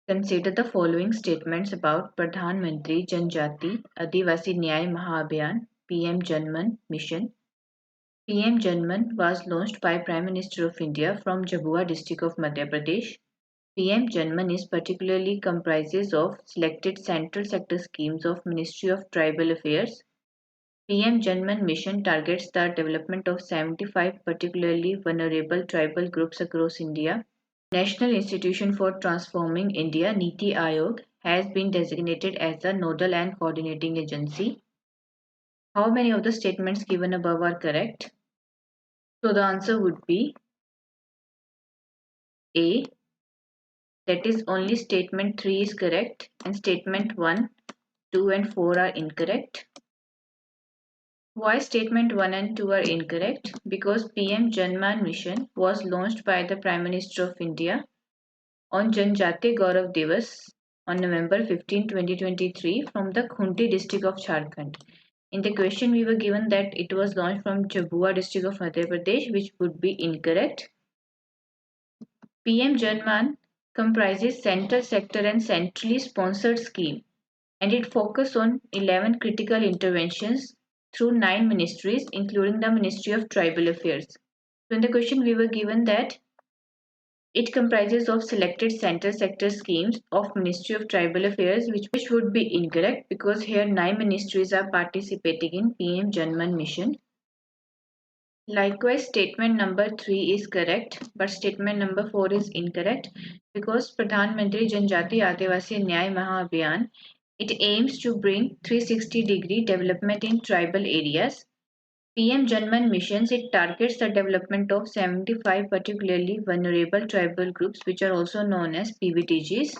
Consider the following statements about Pradhan Mantri Janjati Adivasi Nyay Mahabhiyan PM Janman Mission. PM Janman was launched by Prime Minister of India from Jhabua district of Madhya Pradesh. PM Janman is particularly comprises of selected central sector schemes of Ministry of Tribal Affairs. PM Janman Mission targets the development of 75 particularly vulnerable tribal groups across India. National Institution for Transforming India (NITI Aayog) has been designated as the nodal and coordinating agency. How many of the statements given above are correct? So the answer would be A. That is only statement 3 is correct and statement 1, 2 and 4 are incorrect. Why statement 1 and 2 are incorrect? Because PM Janman Mission was launched by the Prime Minister of India on Janjati Gaurav Divas on November 15, 2023 from the Khunti district of Jharkhand. In the question we were given that it was launched from Jhabua district of Madhya Pradesh, which would be incorrect. PM Janman comprises central sector and centrally sponsored scheme, and it focuses on 11 critical interventions through 9 ministries including the Ministry of Tribal Affairs. So in the question we were given that it comprises of selected central sector schemes of Ministry of Tribal Affairs, which would be incorrect because here 9 ministries are participating in PM Janman Mission. Likewise, statement number 3 is correct, but statement number 4 is incorrect because Pradhan Mantri Janjati Adivasi Nyay Mahabhiyan, it aims to bring 360-degree development in tribal areas. PM Janman Missions, it targets the development of 75 particularly vulnerable tribal groups which are also known as PVTGs,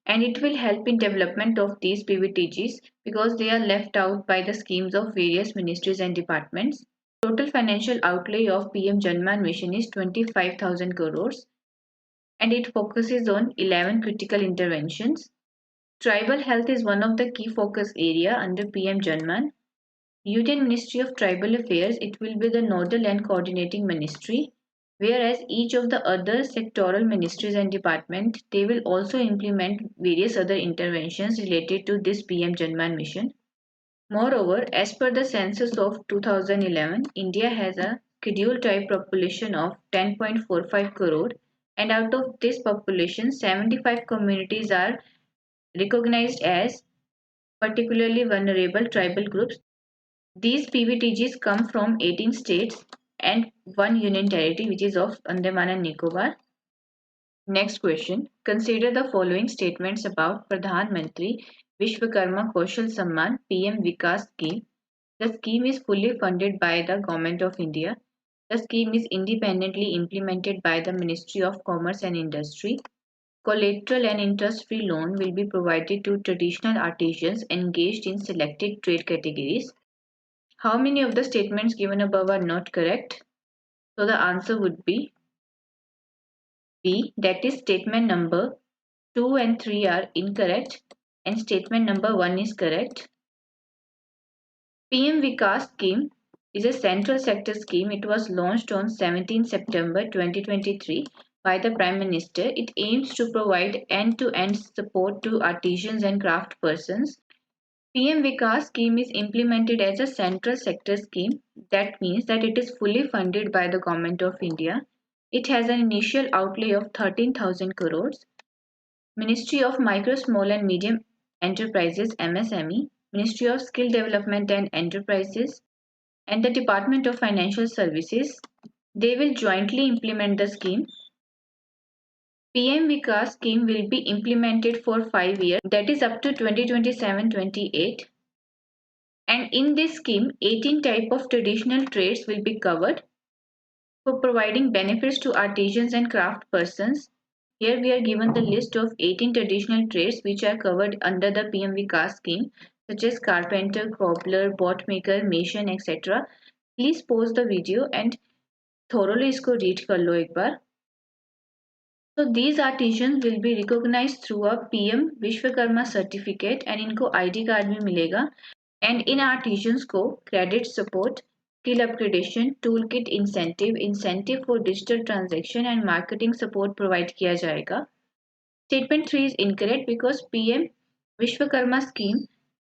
and it will help in development of these PVTGs because they are left out by the schemes of various ministries and departments. Total financial outlay of PM Janman Mission is 25,000 crores and it focuses on 11 critical interventions. Tribal health is one of the key focus area under PM Janman. Union Ministry of Tribal Affairs, it will be the nodal and coordinating ministry, whereas each of the other sectoral ministries and departments, they will also implement various other interventions related to this PM Janman mission. Moreover, as per the census of 2011, India has a scheduled tribe population of 10.45 crore, and out of this population, 75 communities are recognized as particularly vulnerable tribal groups. These PVTGs come from 18 states and one union territory, which is of Andaman and Nicobar. Next question. Consider the following statements about Pradhan Mantri Vishwakarma Kaushal Samman PM Vikas scheme. The scheme is fully funded by the Government of India. The scheme is independently implemented by the Ministry of Commerce and Industry. Collateral and interest-free loan will be provided to traditional artisans engaged in selected trade categories. How many of the statements given above are not correct? So the answer would be B, that is statement number 2 and 3 are incorrect and statement number 1 is correct. PM Vikas scheme is a central sector scheme. It was launched on 17 September 2023 by the Prime Minister. It aims to provide end-to-end support to artisans and craft persons. PM Vikas scheme is implemented as a central sector scheme. That means that it is fully funded by the Government of India. It has an initial outlay of 13,000 crores. Ministry of Micro, Small and Medium Enterprises (MSME), Ministry of Skill Development and Enterprises, and the Department of Financial Services, they will jointly implement the scheme. PM Vikas scheme will be implemented for 5 years, that is up to 2027-28. And in this scheme, 18 type of traditional trades will be covered for providing benefits to artisans and craft persons. Here we are given the list of 18 traditional trades which are covered under the PM Vikas scheme, such as carpenter, cobbler, boat maker, mason, etc. Please pause the video and thoroughly इसको read कर लो एक बार. So these artisans will be recognized through a PM Vishwakarma certificate and इनको ID card भी मिलेगा. And in artisans को credit support, skill upgradation, toolkit incentive for digital transaction and marketing support provide किया जाएगा. Statement 3 is incorrect because PM Vishwakarma scheme,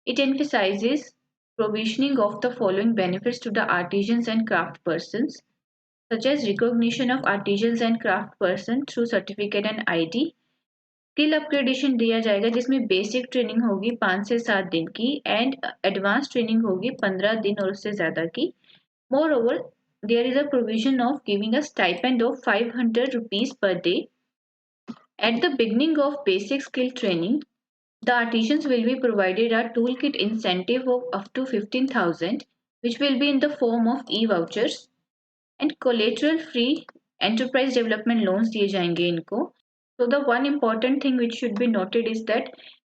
it emphasizes provisioning of the following benefits to the artisans and craft persons, such as recognition of artisans and craft person through certificate and ID, skill upgradation दिया जाएगा जिसमें basic training होगी 5 से 7 दिन की and advance training होगी 15 दिन और उससे ज़्यादा की. More over there is a provision of giving a stipend of 500 rupees per day. At the beginning of basic skill training, the artisans will be provided a toolkit incentive of up to 15,000, which will be in the form of e-vouchers and collateral free enterprise development loans दिए जाएंगे इनको. So the one important thing which should be noted is that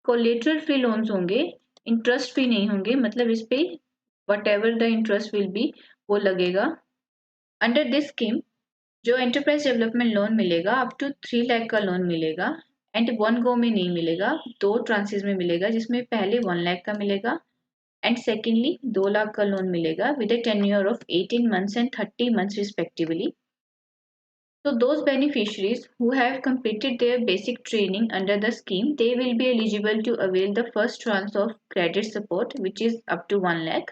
collateral free loans होंगे, interest free नहीं होंगे, मतलब इस पे whatever the interest will be वो लगेगा. Under this scheme जो एंटरप्राइज डेवलपमेंट लोन मिलेगा अप टू 3 लाख का लोन मिलेगा एंड वन गो में नहीं मिलेगा, 2 ट्रांसेस में मिलेगा जिसमें पहले 1 लाख का मिलेगा एंड सेकेंडली 2 लाख का लोन मिलेगा with a tenure of 18 months and 30 months respectively. So those beneficiaries who have completed their basic training under the scheme, they will be eligible to avail the first tranche of credit support, which is up to 1 lakh.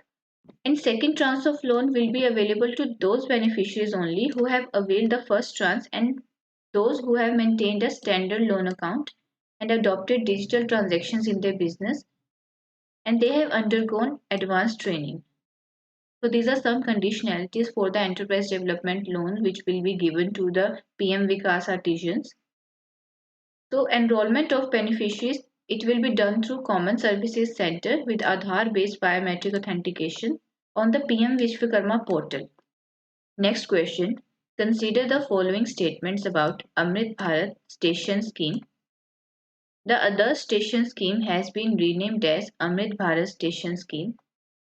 And second tranche of loan will be available to those beneficiaries only who have availed the first tranche and those who have maintained a standard loan account and adopted digital transactions in their business and they have undergone advanced training. So these are some conditionalities for the enterprise development loan which will be given to the PM Vikas artisans. So enrollment of beneficiaries, it will be done through Common Services Center with Aadhaar based biometric authentication on the PM Vishwakarma portal. Next question. Consider the following statements about Amrit Bharat Station Scheme. The other station scheme has been renamed as Amrit Bharat Station Scheme.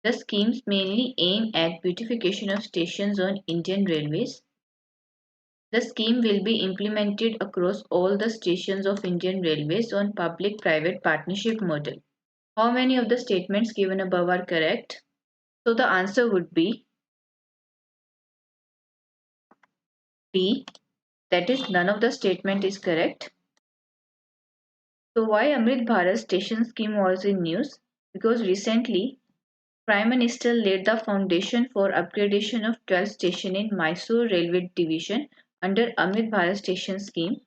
The schemes mainly aim at beautification of stations on Indian Railways. The scheme will be implemented across all the stations of Indian Railways on public-private partnership model. How many of the statements given above are correct? So the answer would be B. That is, none of the statement is correct. So why Amrit Bharat Station Scheme was in news? Because recently Prime Minister laid the foundation for upgradation of 12 stations in Mysore Railway Division under Amrit Bharat Station Scheme.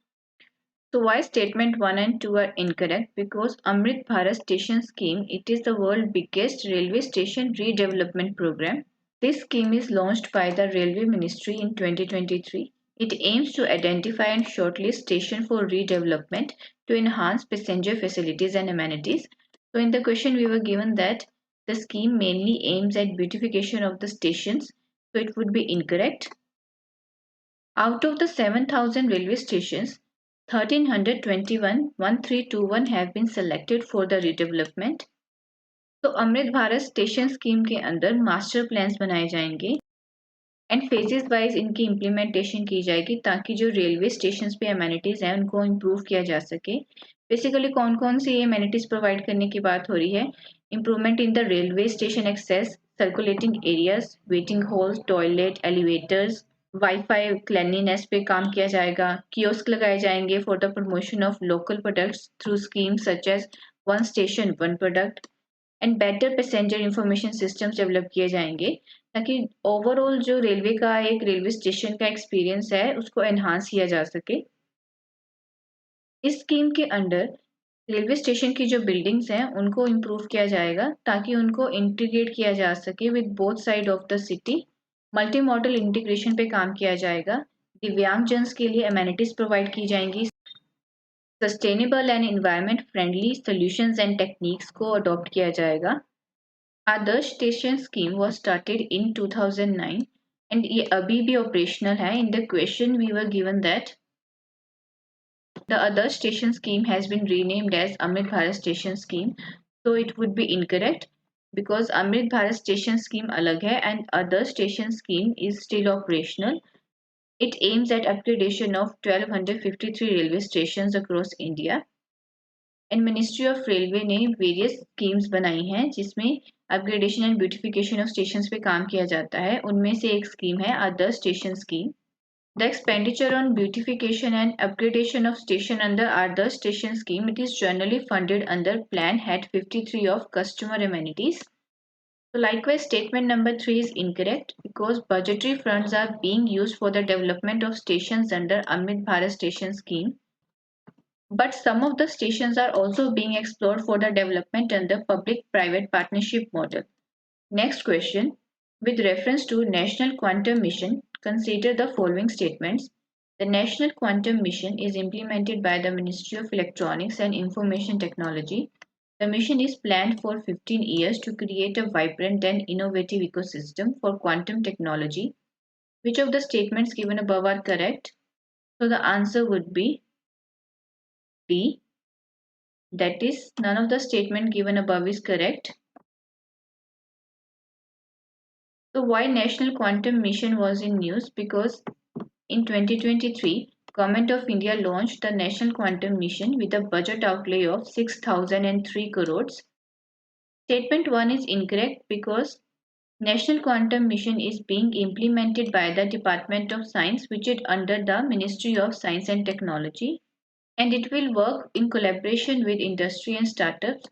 So why statement 1 and 2 are incorrect? Because Amrit Bharat Station Scheme, it is the world's biggest railway station redevelopment program. This scheme is launched by the Railway Ministry in 2023. It aims to identify and shortlist stations for redevelopment to enhance passenger facilities and amenities. So in the question we were given that the scheme mainly aims at beautification of the stations, so it would be incorrect. Out of the 7,000 railway stations, 1321 have been selected for the redevelopment. तो Amrit Bharat station scheme के अंदर master plans बनाए जाएंगे and phases wise इनकी implementation की जाएगी ताकि जो रेलवे स्टेशन पे अमेनिटीज हैं उनको इम्प्रूव किया जा सके. बेसिकली कौन कौन सी ये अमेनिटीज प्रोवाइड करने की बात हो रही है? Improvement in the railway station access, circulating areas, waiting halls, toilet, elevators, wifi, cleanliness पे काम किया जाएगा. कियोस्क लगाए जाएंगे for the promotion of local products through schemes such as one station one product and better passenger information systems develop किए जाएंगे ताकि overall जो रेलवे का एक रेलवे स्टेशन का एक्सपीरियंस है उसको एनहांस किया जा सके. इस स्कीम के अंडर रेलवे स्टेशन की जो बिल्डिंग्स हैं उनको इम्प्रूव किया जाएगा ताकि उनको इंटीग्रेट किया जा सके with both side of the city. Multi modal integration पे काम किया जाएगा. दिव्यांगजन्स के लिए अमेनिटीज प्रोवाइड की जाएंगी. Sustainable and environment friendly solutions and techniques को अडॉप्ट किया जाएगा. Adarsh station scheme was started in 2009 and ये अभी भी ऑपरेशनल है. In the question we were given that the other station scheme has been renamed as Amrit Bharat Station Scheme, so it would be incorrect because Amrit Bharat Station Scheme alag hai and other station scheme is still operational. It aims at upgradation of 1253 railway stations across India. And ministry of railway ने various schemes बनाई हैं जिसमें upgradation and beautification of stations पे काम किया जाता है. उनमें से एक स्कीम है Adarsh station scheme. The expenditure on beautification and upgradation of station under Adarsh Station Scheme, it is generally funded under Plan Head 53 of Customer Amenities. So likewise, statement number 3 is incorrect because budgetary funds are being used for the development of stations under Amrit Bharat Station Scheme. But some of the stations are also being explored for the development under public-private partnership model. Next question. With reference to National Quantum Mission, consider the following statements. The National Quantum Mission is implemented by the Ministry of Electronics and Information Technology. The mission is planned for 15 years to create a vibrant and innovative ecosystem for quantum technology. Which of the statements given above are correct? So the answer would be D. That is, none of the statement given above is correct. So why National Quantum Mission was in news? Because in 2023, Government of India launched the National Quantum Mission with a budget outlay of 6,003 crores. Statement 1 is incorrect because National Quantum Mission is being implemented by the Department of Science, which is under the Ministry of Science and Technology, and it will work in collaboration with industry and startups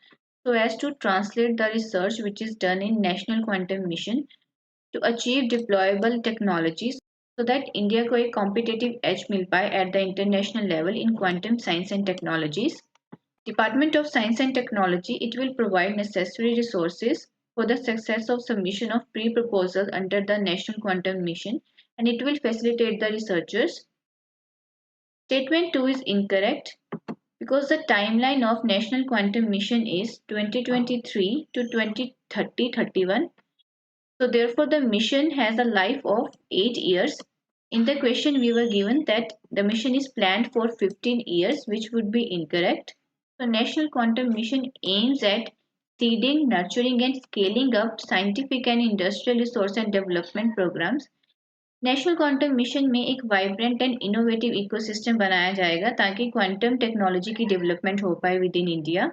so as to translate the research which is done in National Quantum Mission to achieve deployable technologies so that India को एक competitive edge मिल पाए at the international level in quantum science and technologies. Department of Science and Technology, it will provide necessary resources for the success of submission of pre-proposals under the National Quantum Mission, and it will facilitate the researchers. Statement 2 is incorrect because the timeline of National Quantum Mission is 2023 to 2030-31. So therefore the mission has a life of 8 years. In the question we were given that the mission is planned for 15 years, which would be incorrect. So National Quantum Mission aims at seeding, nurturing and scaling up scientific and industrial resource and development programs. National quantum mission में एक vibrant and innovative ecosystem बनाया जाएगा ताकि quantum technology की development हो पाए with in India.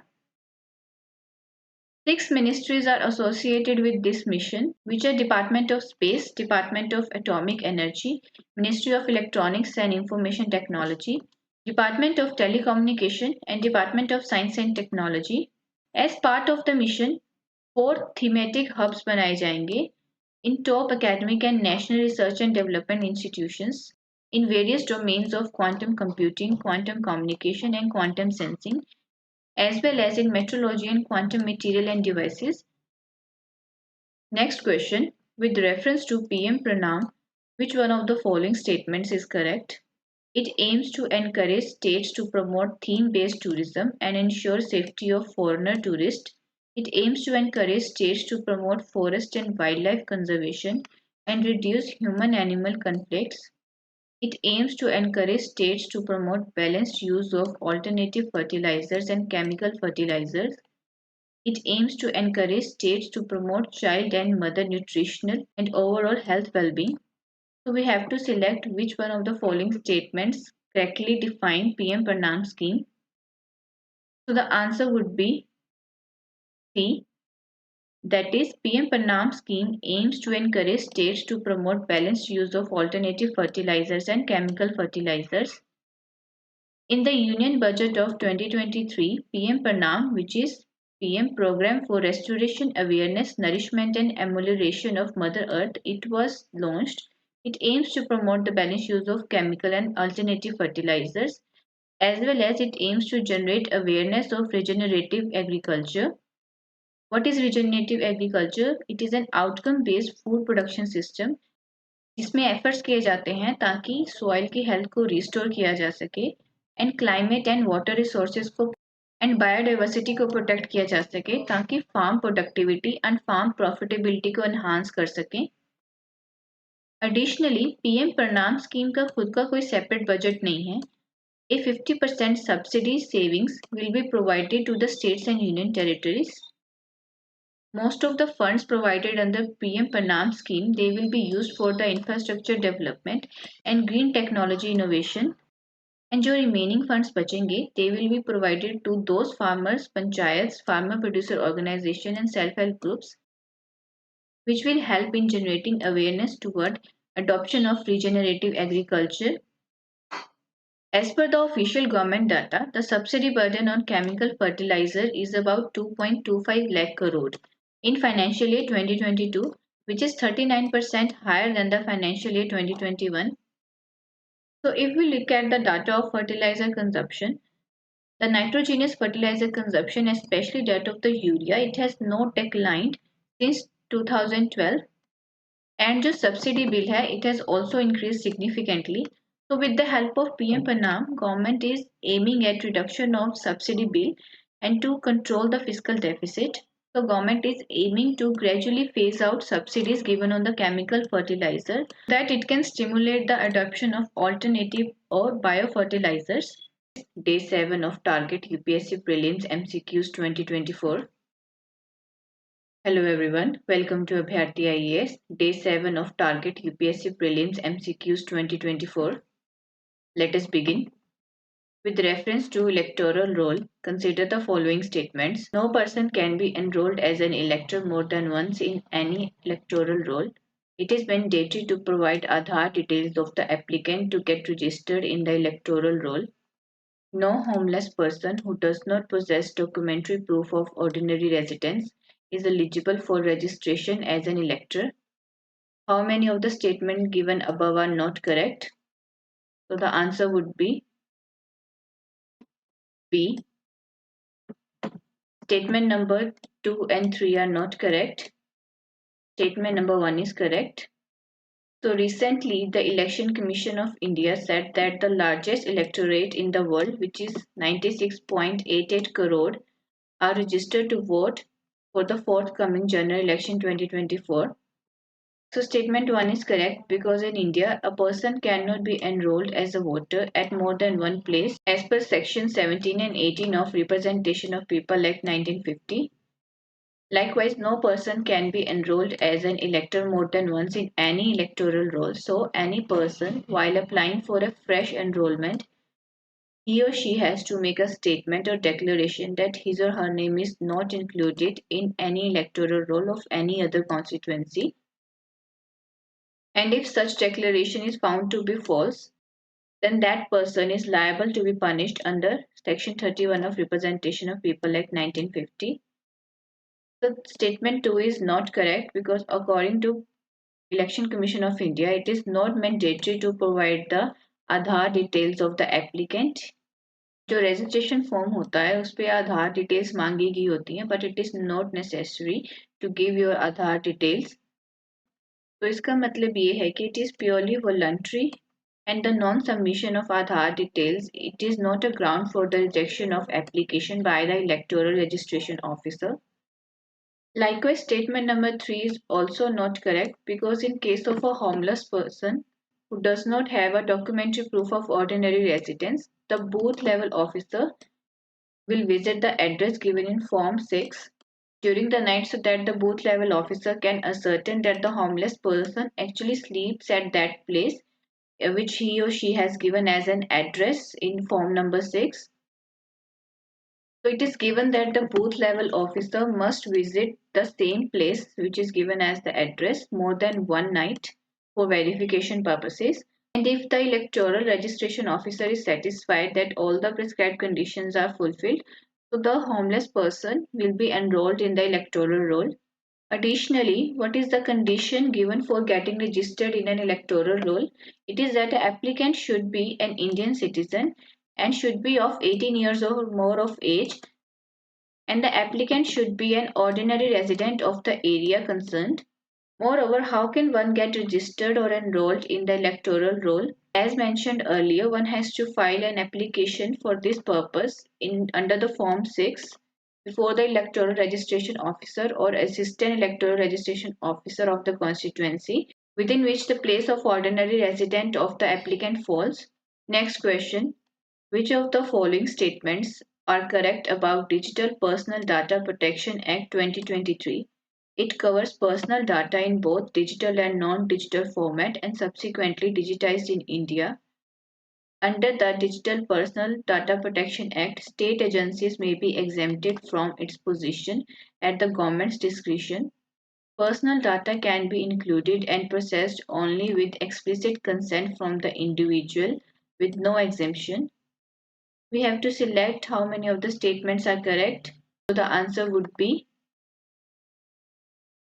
6 ministries are associated with this mission, which are Department of Space, Department of Atomic Energy, Ministry of Electronics and Information Technology, Department of Telecommunication and Department of Science and Technology. As part of the mission, 4 thematic hubs बनाए जाएंगे in top academic and national research and development institutions in various domains of quantum computing, quantum communication and quantum sensing, as well as in metrology and quantum material and devices. Next question. With reference to PM Pranam, which one of the following statements is correct? It aims to encourage states to promote theme-based tourism and ensure safety of foreigner tourists. It aims to encourage states to promote forest and wildlife conservation and reduce human-animal conflicts. It aims to encourage states to promote balanced use of alternative fertilizers and chemical fertilizers. It aims to encourage states to promote child and mother nutritional and overall health well-being. So we have to select which one of the following statements correctly define PM Pranam scheme. So the answer would be C. That is, PM Pranam scheme aims to encourage states to promote balanced use of alternative fertilizers and chemical fertilizers. In the Union Budget of 2023, PM Pranam, which is PM Program for Restoration, Awareness, Nourishment and Amelioration of Mother Earth, it was launched. It aims to promote the balanced use of chemical and alternative fertilizers, as well as it aims to generate awareness of regenerative agriculture. What is regenerative agriculture? It is an outcome-based food production system जिसमें efforts किए जाते हैं ताकि soil की health को restore किया जा सके and climate and water resources को एंड बायोडाइवर्सिटी को प्रोटेक्ट किया जा सके ताकि farm productivity and farm profitability को एनहांस कर सकें. एडिशनली पीएम प्रणाम स्कीम का खुद का कोई सेपरेट बजट नहीं है. A 50% subsidy savings will be provided to the states and union territories. Most of the funds provided under PM Pranam scheme, they will be used for the infrastructure development and green technology innovation. And जो remaining funds बचेंगे, they will be provided to those farmers, panchayats, farmer producer organization and self-help groups, which will help in generating awareness toward adoption of regenerative agriculture. As per the official government data, the subsidy burden on chemical fertilizer is about 2.25 lakh crore in financial year 2022, which is 39% higher than the financial year 2021. So if we look at the data of fertilizer consumption, the nitrogenous fertilizer consumption, especially that of the urea, it has not declined since 2012, and जो subsidy bill है, it has also increased significantly. So with the help of PM Pranam, government is aiming at reduction of subsidy bill and to control the fiscal deficit. So government is aiming to gradually phase out subsidies given on the chemical fertilizer that it can stimulate the adoption of alternative or biofertilizers. Day 7 of Target UPSC Prelims MCQs 2024. Hello everyone, welcome to Abhyarthi IAS, Day 7 of Target UPSC Prelims MCQs 2024. Let us begin. With reference to electoral roll, consider the following statements. No person can be enrolled as an elector more than once in any electoral roll. It is mandatory to provide Aadhaar details of the applicant to get registered in the electoral roll. No homeless person who does not possess documentary proof of ordinary residence is eligible for registration as an elector. How many of the statements given above are not correct? So the answer would be B. Statement number 2 and 3 are not correct. Statement number 1 is correct. So recently, the Election Commission of India said that the largest electorate in the world, which is 96.88 crore, are registered to vote for the forthcoming general election 2024. So statement 1 is correct because in India, a person cannot be enrolled as a voter at more than one place as per section 17 and 18 of Representation of People Act 1950. Likewise, no person can be enrolled as an elector more than once in any electoral roll. So any person, while applying for a fresh enrollment, he or she has to make a statement or declaration that his or her name is not included in any electoral roll of any other constituency. And if such declaration is found to be false, then that person is liable to be punished under Section 31 of Representation of People Act 1950. The statement 2 is not correct because according to Election Commission of India, it is not mandatory to provide the Aadhaar details of the applicant. जो registration form होता है उस पे आधार details मांगी गई होती हैं but it is not necessary to give your Aadhaar details. तो इसका मतलब ये है कि it is purely voluntary and the non-submission of Aadhaar details, it is not a ground for the rejection of application by the electoral registration officer. Likewise, statement number 3 is also not correct because in case of a homeless person who does not have a documentary proof of ordinary residence, the booth level officer will visit the address given in Form 6 during the night so that the booth level officer can ascertain that the homeless person actually sleeps at that place which he or she has given as an address in form number 6. So it is given that the booth level officer must visit the same place which is given as the address more than one night for verification purposes. And if the electoral registration officer is satisfied that all the prescribed conditions are fulfilled, so the homeless person will be enrolled in the electoral roll. Additionally, what is the condition given for getting registered in an electoral roll? It is that the applicant should be an Indian citizen and should be of 18 years or more of age, and the applicant should be an ordinary resident of the area concerned. Moreover, how can one get registered or enrolled in the electoral roll? As mentioned earlier, one has to file an application for this purpose under the Form 6 before the electoral registration officer or assistant electoral registration officer of the constituency within which the place of ordinary resident of the applicant falls. Next question. Which of the following statements are correct about Digital Personal Data Protection Act 2023? It covers personal data in both digital and non-digital format and subsequently digitized in India. Under the Digital Personal Data Protection Act, state agencies may be exempted from its position at the government's discretion. Personal data can be included and processed only with explicit consent from the individual with no exemption. We have to select how many of the statements are correct. So the answer would be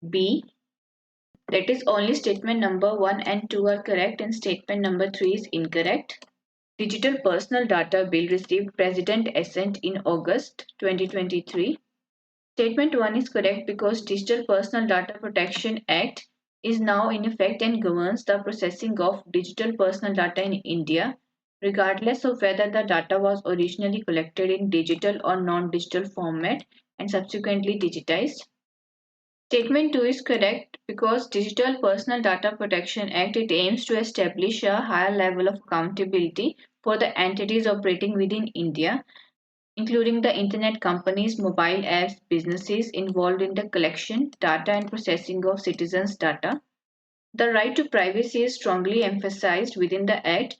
B. That is, only statement number 1 and 2 are correct and statement number 3 is incorrect. Digital Personal Data Bill received President assent in August 2023. Statement 1 is correct because Digital Personal Data Protection Act is now in effect and governs the processing of digital personal data in India, regardless of whether the data was originally collected in digital or non-digital format and subsequently digitized. Statement 2 is correct because Digital Personal Data Protection Act it aims to establish a higher level of accountability for the entities operating within India, including the internet companies, mobile apps, businesses involved in the collection, data and processing of citizens' data. The right to privacy is strongly emphasized within the Act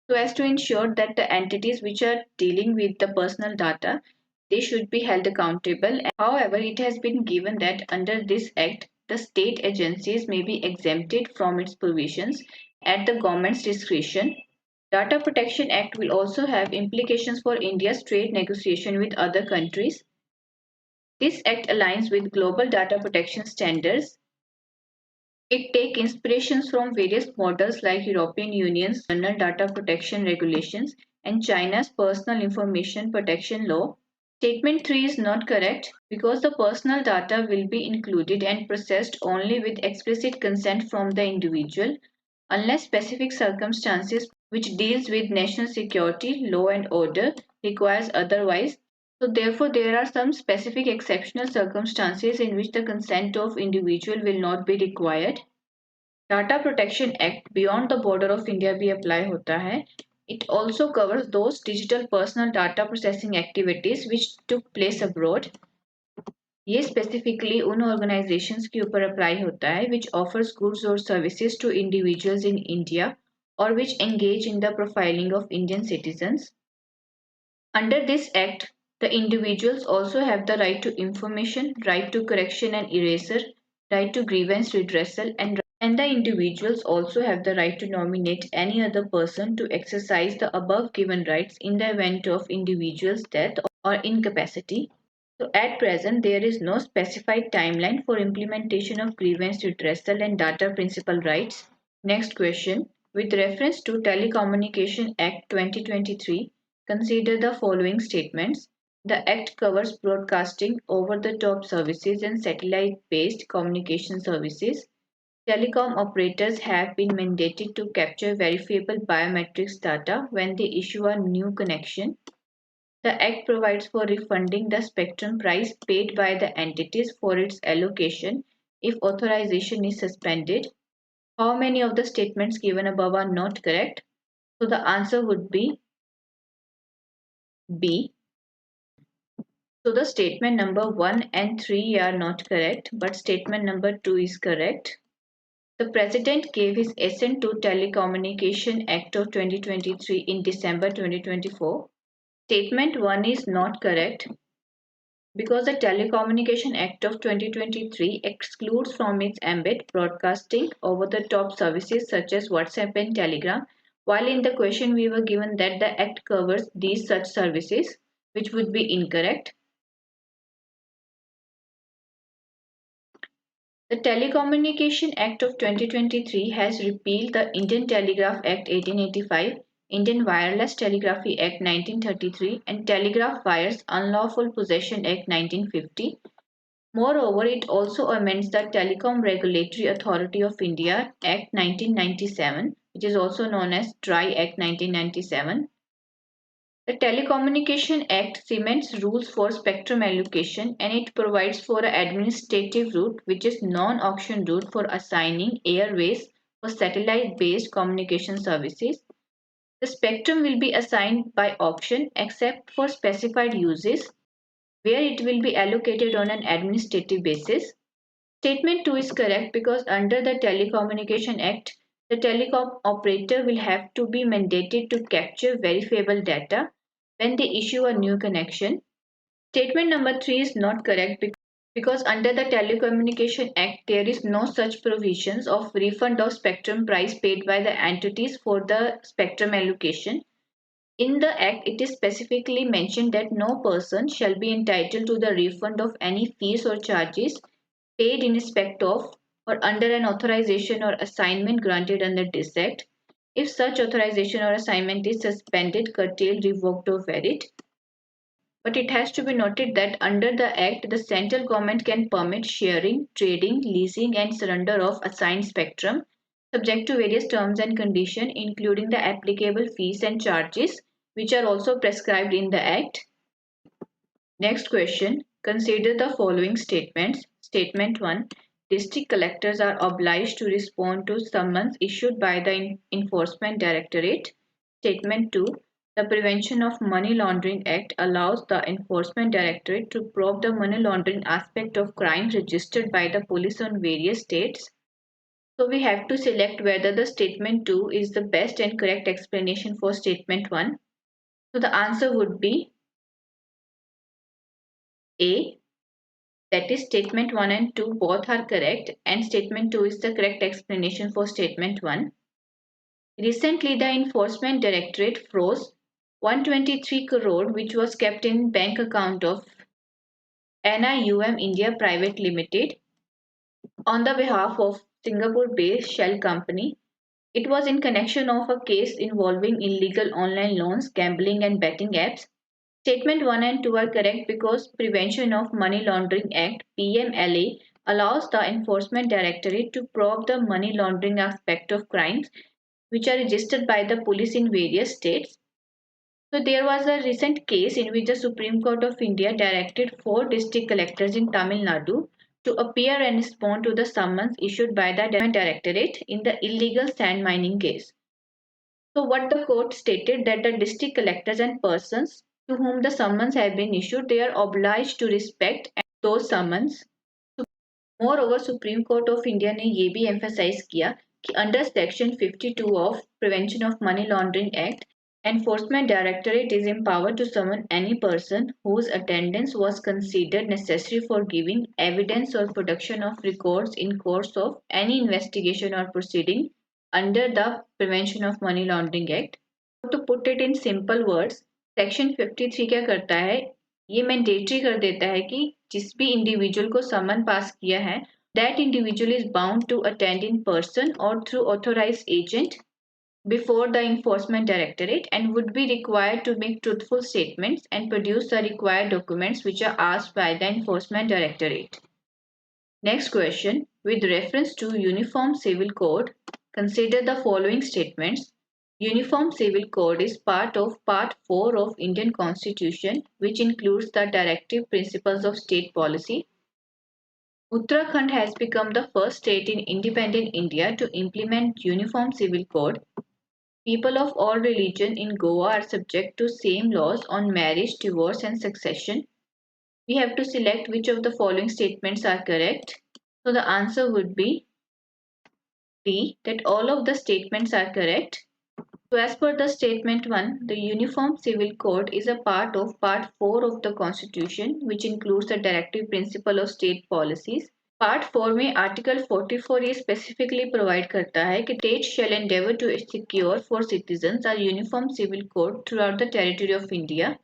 so as to ensure that the entities which are dealing with the personal data they should be held accountable. However, it has been given that under this act the state agencies may be exempted from its provisions at the government's discretion. Data Protection Act will also have implications for India's trade negotiation with other countries. This act aligns with global data protection standards. It takes inspirations from various models like European Union's General Data Protection Regulations and China's Personal Information Protection Law. Statement 3 is not correct because the personal data will be included and processed only with explicit consent from the individual unless specific circumstances which deals with national security, law and order requires otherwise. So therefore there are some specific exceptional circumstances in which the consent of individual will not be required. Data Protection Act beyond the border of India भी apply होता है. It also covers those digital personal data processing activities which took place abroad. ये specifically उन organizations के ऊपर apply होता है which offers goods or services to individuals in India or which engage in the profiling of Indian citizens. Under this act, the individuals also have the right to information, right to correction and erasure, right to grievance redressal and the individuals also have the right to nominate any other person to exercise the above given rights in the event of individual's death or incapacity. So at present, there is no specified timeline for implementation of grievance redressal and data principal rights. Next question. With reference to Telecommunication Act 2023, consider the following statements. The Act covers broadcasting, over-the-top services and satellite-based communication services. Telecom operators have been mandated to capture verifiable biometrics data when they issue a new connection. The Act provides for refunding the spectrum price paid by the entities for its allocation if authorization is suspended. How many of the statements given above are not correct? So the answer would be B. So the statement number 1 and 3 are not correct, but statement number 2 is correct. The President gave his assent to Telecommunication Act of 2023 in December 2024. Statement 1 is not correct because the Telecommunication Act of 2023 excludes from its ambit broadcasting over-the-top services such as WhatsApp and Telegram, while in the question we were given that the Act covers these such services, which would be incorrect. The Telecommunication Act of 2023 has repealed the Indian Telegraph Act 1885, Indian Wireless Telegraphy Act 1933 and Telegraph Wires Unlawful Possession Act 1950. Moreover, it also amends the Telecom Regulatory Authority of India Act 1997, which is also known as TRI Act 1997. The Telecommunication Act cements rules for spectrum allocation and it provides for an administrative route which is non-auction route for assigning airways for satellite-based communication services. The spectrum will be assigned by auction except for specified uses where it will be allocated on an administrative basis. Statement 2 is correct because under the Telecommunication Act, the telecom operator will have to be mandated to capture verifiable data when they issue a new connection. Statement number 3 is not correct Because under the Telecommunication Act, there is no such provisions of refund of spectrum price paid by the entities for the spectrum allocation. In the Act, it is specifically mentioned that no person shall be entitled to the refund of any fees or charges paid in respect of or under an authorization or assignment granted under this Act, if such authorization or assignment is suspended, curtailed, revoked, or varied. But it has to be noted that under the Act, the central government can permit sharing, trading, leasing, and surrender of assigned spectrum, subject to various terms and conditions, including the applicable fees and charges, which are also prescribed in the Act. Next question. Consider the following statements. Statement 1. District collectors are obliged to respond to summons issued by the Enforcement Directorate. Statement 2. The Prevention of Money Laundering Act allows the Enforcement Directorate to probe the money laundering aspect of crimes registered by the police on various states. So we have to select whether the statement 2 is the best and correct explanation for statement 1. So the answer would be A. That is, statement 1 and 2 both are correct, and statement 2 is the correct explanation for statement 1. Recently, the Enforcement Directorate froze 123 crore which was kept in bank account of NIUM India Private Limited on the behalf of Singapore-based Shell Company. It was in connection of a case involving illegal online loans, gambling and betting apps. Statement 1 and 2 are correct because Prevention of Money Laundering Act (PMLA) allows the Enforcement Directorate to probe the money laundering aspect of crimes which are registered by the police in various states. So there was a recent case in which the Supreme Court of India directed 4 district collectors in Tamil Nadu to appear and respond to the summons issued by the Directorate in the illegal sand mining case. So what the court stated that the district collectors and persons to whom the summons have been issued, they are obliged to respect those summons. Moreover, Supreme Court of India ने ये भी emphasize किया कि under Section 52 of Prevention of Money Laundering Act, Enforcement Directorate is empowered to summon any person whose attendance was considered necessary for giving evidence or production of records in course of any investigation or proceeding under the Prevention of Money Laundering Act. To put it in simple words, Section 53 क्या करता है? ये mandatory कर देता है कि जिस भी इंडिविजुअल को समन पास किया है, that individual is bound to attend in person or through authorized agent before the Enforcement Directorate and would be required to make truthful statements and produce the required documents which are asked by the Enforcement Directorate. Next question. With reference to Uniform Civil Code, consider the following statements. Uniform Civil Code is part of Part 4 of Indian Constitution, which includes the directive principles of state policy. Uttarakhand has become the first state in independent India to implement Uniform Civil Code. People of all religion in Goa are subject to same laws on marriage, divorce and succession. We have to select which of the following statements are correct. So the answer would be D, that all of the statements are correct. So as per the statement 1, the Uniform Civil Code is a part of Part 4 of the Constitution, which includes the directive principle of state policies. Part 4 में Article 44 ये specifically provide करता है कि states shall endeavour to secure for citizens a uniform civil code throughout the territory of India.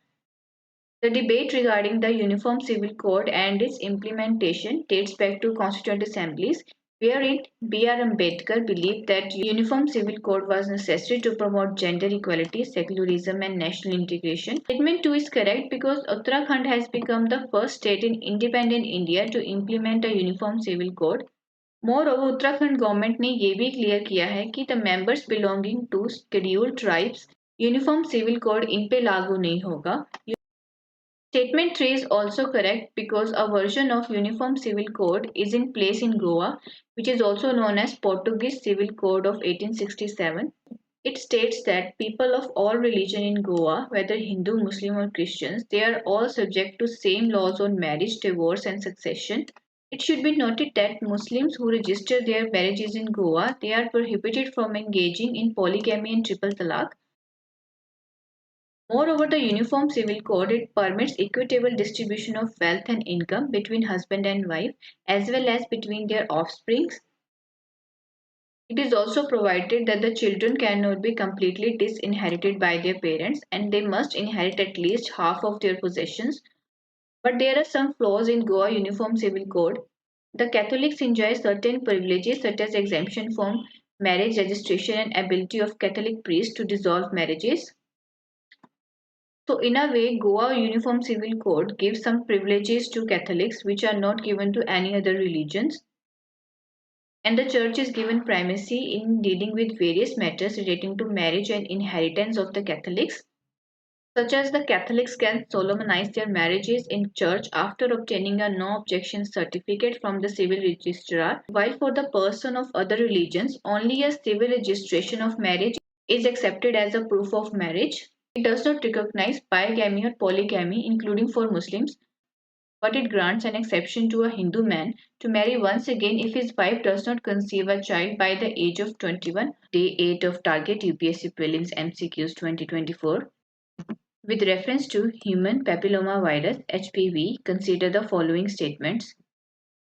The debate regarding the Uniform Civil Code and its implementation dates back to Constituent Assemblies, wherein B.R. Ambedkar believed that Uniform Civil Code was necessary to promote gender equality, secularism and national integration. Statement 2 is correct because Uttarakhand has become the first state in independent India to implement a Uniform Civil Code. Moreover, Uttarakhand government ने ये भी clear किया है कि the members belonging to scheduled tribes Uniform Civil Code इन पे लागू नहीं होगा. Statement 3 is also correct because a version of Uniform Civil Code is in place in Goa, which is also known as Portuguese Civil Code of 1867. It states that people of all religion in Goa, whether Hindu, Muslim or Christians, they are all subject to same laws on marriage, divorce and succession. It should be noted that Muslims who register their marriages in Goa, they are prohibited from engaging in polygamy and triple talaq. Moreover, the Uniform Civil Code it permits equitable distribution of wealth and income between husband and wife as well as between their offsprings. It is also provided that the children cannot be completely disinherited by their parents and they must inherit at least half of their possessions. But there are some flaws in Goa Uniform Civil Code. The Catholics enjoy certain privileges such as exemption from marriage registration and ability of Catholic priests to dissolve marriages. So in a way, Goa Uniform Civil Code gives some privileges to Catholics which are not given to any other religions. And the church is given primacy in dealing with various matters relating to marriage and inheritance of the Catholics, such as the Catholics can solemnize their marriages in church after obtaining a no objection certificate from the civil registrar, while for the person of other religions, only a civil registration of marriage is accepted as a proof of marriage. It does not recognize bigamy or polygamy, including for Muslims, but it grants an exception to a Hindu man to marry once again if his wife does not conceive a child by the age of 21. Day 8 of Target UPSC Prelims MCQs 2024. With reference to human papilloma virus HPV, consider the following statements.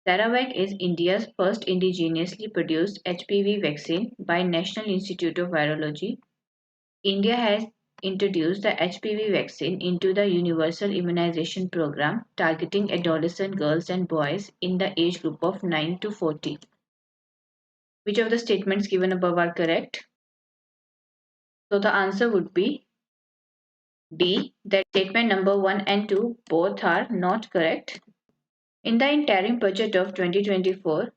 Sarawak is India's first indigenously produced HPV vaccine by National Institute of Virology. India has introduced the HPV vaccine into the Universal Immunization Program targeting adolescent girls and boys in the age group of 9 to 40. Which of the statements given above are correct? So the answer would be D, that statement number 1 and 2 both are not correct. In the interim budget of 2024,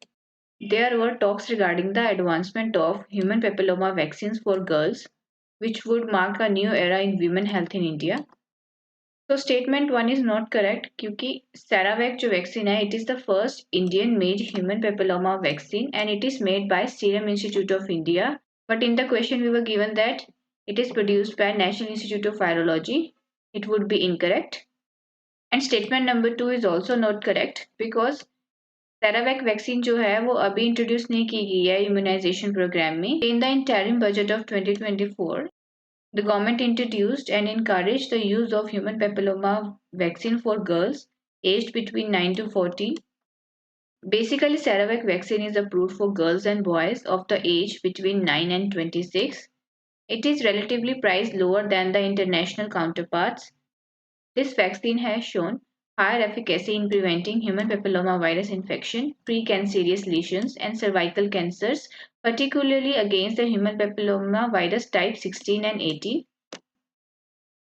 there were talks regarding the advancement of human papilloma vaccines for girls, which would mark a new era in women health in India. So statement 1 is not correct क्योंकि Sarawak जो vaccine है it is the first Indian made human papilloma vaccine and it is made by Serum Institute of India. But in the question we were given that it is produced by National Institute of Virology. It would be incorrect. And statement number 2 is also not correct because Sarawak vaccine जो है वो अभी introduce नहीं की गई है immunisation programme में. In the interim budget of 2024, the government introduced and encouraged the use of human papilloma vaccine for girls aged between 9 to 40. Basically, Sarawak vaccine is approved for girls and boys of the age between 9 and 26. It is relatively priced lower than the international counterparts. This vaccine has shown higher efficacy in preventing human papillomavirus infection, precancerous lesions, and cervical cancers, particularly against the human papillomavirus type 16 and 18.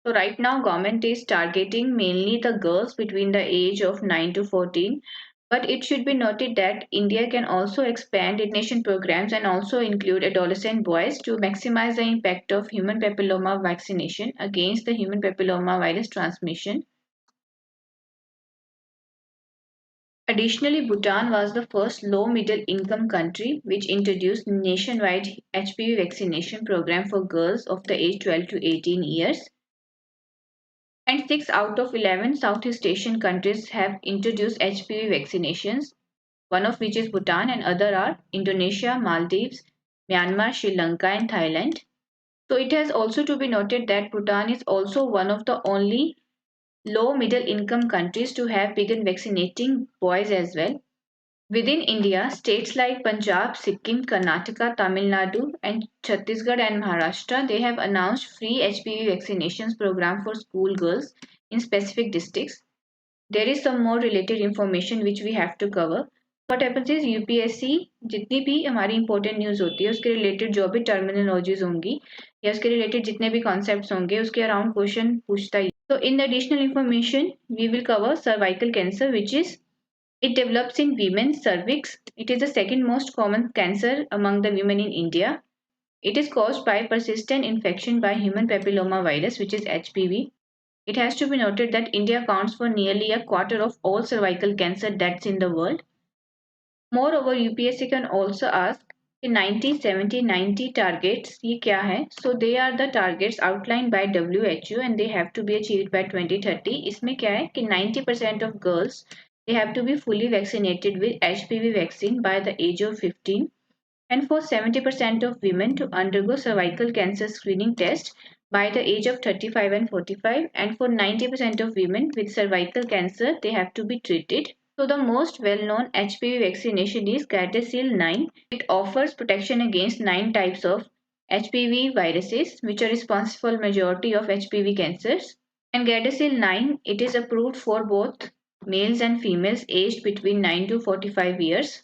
So right now, government is targeting mainly the girls between the age of 9 to 14. But it should be noted that India can also expand nation programs and also include adolescent boys to maximize the impact of human papilloma vaccination against the human papilloma virus transmission. Additionally, Bhutan was the first low middle income country which introduced nationwide HPV vaccination program for girls of the age 12 to 18 years. And 6 out of 11 Southeast Asian countries have introduced HPV vaccinations, one of which is Bhutan and other are Indonesia, Maldives, Myanmar, Sri Lanka and Thailand. So it has also to be noted that Bhutan is also one of the only low middle income countries to have begun vaccinating boys as well. Within India, states like Punjab, Sikkim, Karnataka, Tamil Nadu and Chhattisgarh and Maharashtra, they have announced free HPV vaccinations program for school girls in specific districts. There is some more related information which we have to cover. What happens is UPSC जितनी भी हमारी important news होती है उसके related जो भी terminologies होंगी या उसके related जितने भी concepts होंगे उसके around question पूछता ही. So in the additional information we will cover cervical cancer, which is it develops in women's cervix. It is the second most common cancer among the women in India. It is caused by persistent infection by human papilloma virus, which is HPV. It has to be noted that India accounts for nearly a quarter of all cervical cancer deaths in the world. Moreover, UPSC can also ask 90, 70, 90 targets ये क्या है? So they are the targets outlined by WHO and they have to be achieved by 2030. इसमें क्या है कि 90% of girls they have to be fully vaccinated with HPV vaccine by the age of 15 and for 70% of women to undergo cervical cancer screening test by the age of 35 and 45, and for 90% of women with cervical cancer, they have to be treated. So the most well-known HPV vaccination is Gardasil 9. It offers protection against 9 types of HPV viruses, which are responsible for majority of HPV cancers. And Gardasil 9, it is approved for both males and females aged between 9 to 45 years.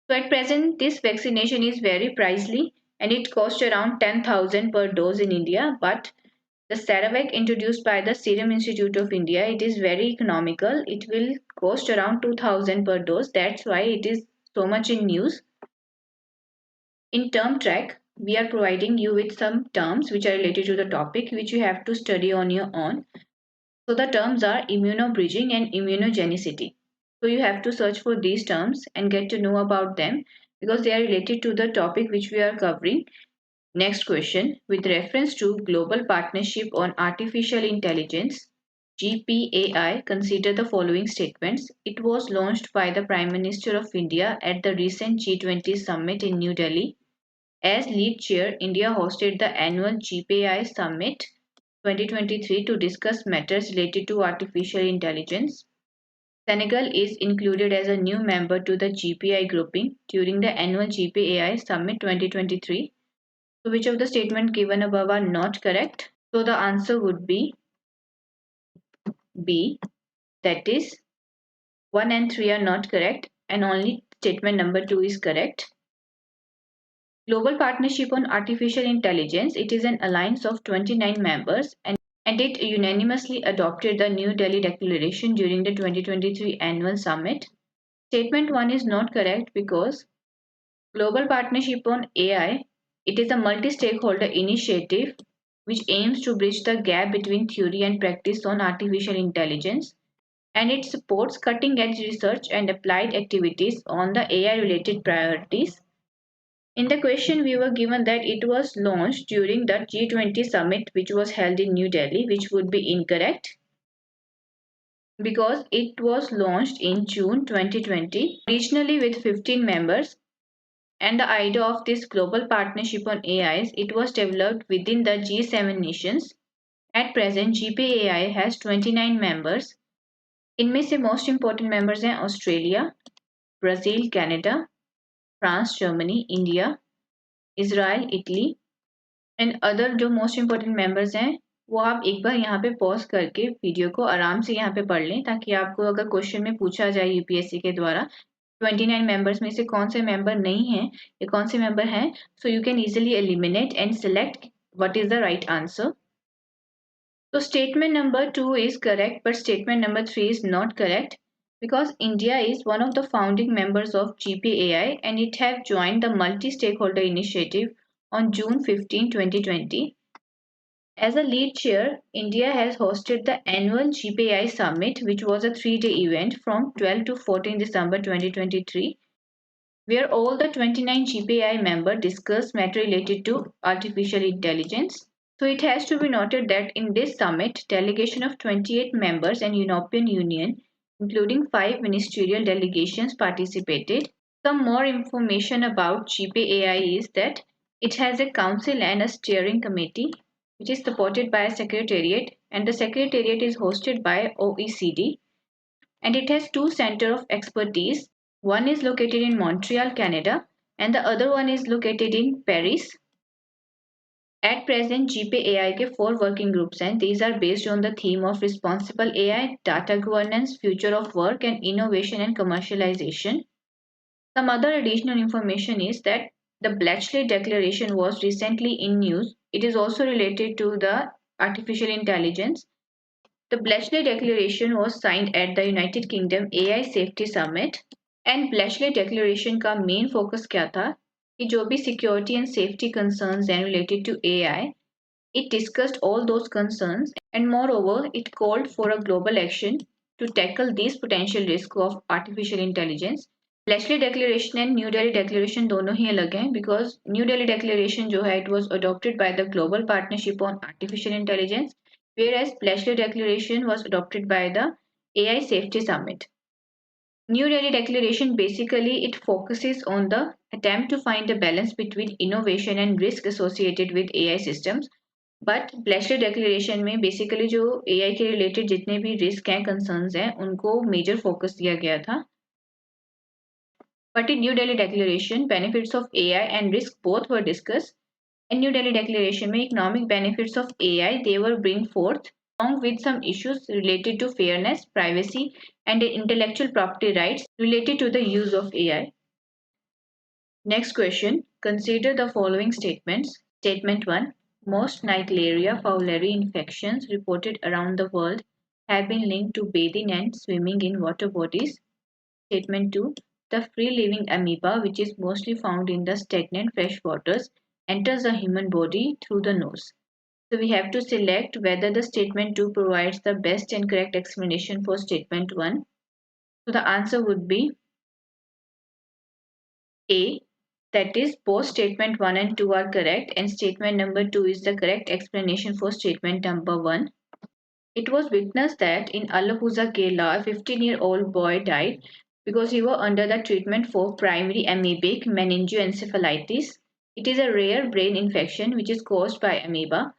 So at present, this vaccination is very pricey and it costs around 10,000 per dose in India. But the Ceravac introduced by the Serum Institute of India, it is very economical. It will cost around 2,000 per dose. That's why it is so much in news. In term track, we are providing you with some terms which are related to the topic which you have to study on your own. So the terms are immunobridging and immunogenicity. So you have to search for these terms and get to know about them because they are related to the topic which we are covering. Next question. With reference to Global Partnership on Artificial Intelligence, GPAI, consider the following statements. It was launched by the Prime Minister of India at the recent G20 summit in New Delhi. As lead chair, India hosted the annual GPAI Summit 2023 to discuss matters related to artificial intelligence. Senegal is included as a new member to the GPI grouping during the annual GPAI Summit 2023. So, which of the statements given above are not correct? So, the answer would be B, that is 1 and 3 are not correct, and only statement number 2 is correct. Global Partnership on Artificial Intelligence, it is an alliance of 29 members and it unanimously adopted the New Delhi Declaration during the 2023 annual summit. Statement 1 is not correct because Global Partnership on AI, it is a multi-stakeholder initiative which aims to bridge the gap between theory and practice on artificial intelligence, and it supports cutting-edge research and applied activities on the AI-related priorities. In the question, we were given that it was launched during the G20 summit which was held in New Delhi, which would be incorrect because it was launched in June 2020, originally with 15 members. And the idea of this global partnership on AIs, it was developed within the G7 nations. At present, GPAI has 29 members. इनमें से most important members हैं Australia, Brazil, Canada, France, Germany, India, Israel, Italy and other जो most important members हैं वो आप एक बार यहाँ पे पॉज करके वीडियो को आराम से यहाँ पे पढ़ लें ताकि आपको अगर क्वेश्चन में पूछा जाए यूपीएससी के द्वारा 29 मेंबर्स में से कौन से मेंबर नहीं हैं या कौन से मेंबर हैं so you can easily eliminate and select what is the right answer. So statement number 2 is correct but statement number 3 is not correct because India is one of the founding members of GPAI and it have joined the multi-stakeholder initiative on June 15, 2020. As a lead chair, India has hosted the annual GPAI Summit, which was a 3-day event from 12 to 14 December 2023, where all the 29 GPAI members discussed matter related to artificial intelligence. So it has to be noted that in this summit, delegation of 28 members and European Union, including 5 ministerial delegations, participated. Some more information about GPAI is that it has a council and a steering committee which is supported by a secretariat and the secretariat is hosted by OECD and it has 2 centers of expertise. One is located in Montreal, Canada and the other one is located in Paris. At present, GPAI के 4 working groups हैं. These are based on the theme of responsible AI, data governance, future of work and innovation and commercialization. Some other additional information is that the Bletchley Declaration was recently in news. It is also related to the artificial intelligence. The Bletchley Declaration was signed at the United Kingdom AI Safety Summit. And Bletchley Declaration का main focus क्या था कि जो भी security and safety concerns हैं related to AI, it discussed all those concerns and moreover it called for a global action to tackle these potential risks of artificial intelligence. Bletchley Declaration and New Delhi Declaration दोनों ही अलग हैं because New Delhi Declaration जो है it was adopted by the Global Partnership on Artificial Intelligence whereas Bletchley Declaration was adopted by the AI Safety Summit. New Delhi Declaration basically it focuses on the attempt to find a balance between innovation and risk associated with AI systems. But Bletchley declaration में basically जो AI के related जितने भी risk हैं, concerns हैं, उनको major focus दिया गया था. But in New Delhi Declaration, benefits of AI and risk both were discussed. In New Delhi Declaration में economic benefits of AI they were bring forth along with some issues related to fairness, privacy, and intellectual property rights related to the use of AI. Next question. Consider the following statements. Statement 1. Most Naegleria fowleri infections reported around the world have been linked to bathing and swimming in water bodies. Statement 2. The free-living amoeba, which is mostly found in the stagnant fresh waters, enters the human body through the nose. So we have to select whether the statement 2 provides the best and correct explanation for statement 1. So the answer would be A. That is, both statement 1 and 2 are correct, and statement number 2 is the correct explanation for statement number 1. It was witnessed that in Alappuzha, Kerala, a 15-year-old boy died because he was under the treatment for primary amoebic meningoencephalitis. It is a rare brain infection which is caused by amoeba.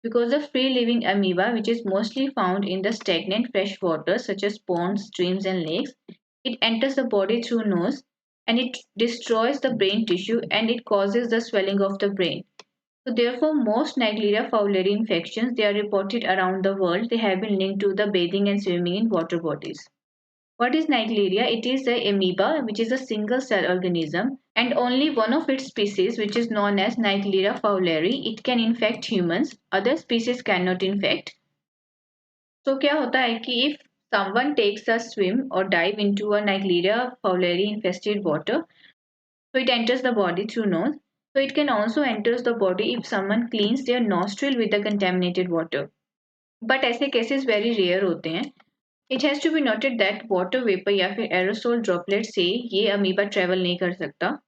Because the free-living amoeba, which is mostly found in the stagnant fresh water such as ponds, streams, and lakes, it enters the body through nose and it destroys the brain tissue and it causes the swelling of the brain. So therefore, most Naegleria fowleri infections they are reported around the world. They have been linked to the bathing and swimming in water bodies. What is Naegleria? It is the amoeba, which is a single cell organism, and only one of its species, which is known as Naegleria fowleri, it can infect humans. Other species cannot infect. So क्या होता है कि if someone takes a swim or dive into a Naegleria fowleri infested water, so it enters the body through nose. So it can also enter the body if someone cleans their nostril with the contaminated water. But ऐसे cases very rare होते हैं. It has to be noted that water vapor या फिर aerosol droplet से ये amoeba travel नहीं कर सकता.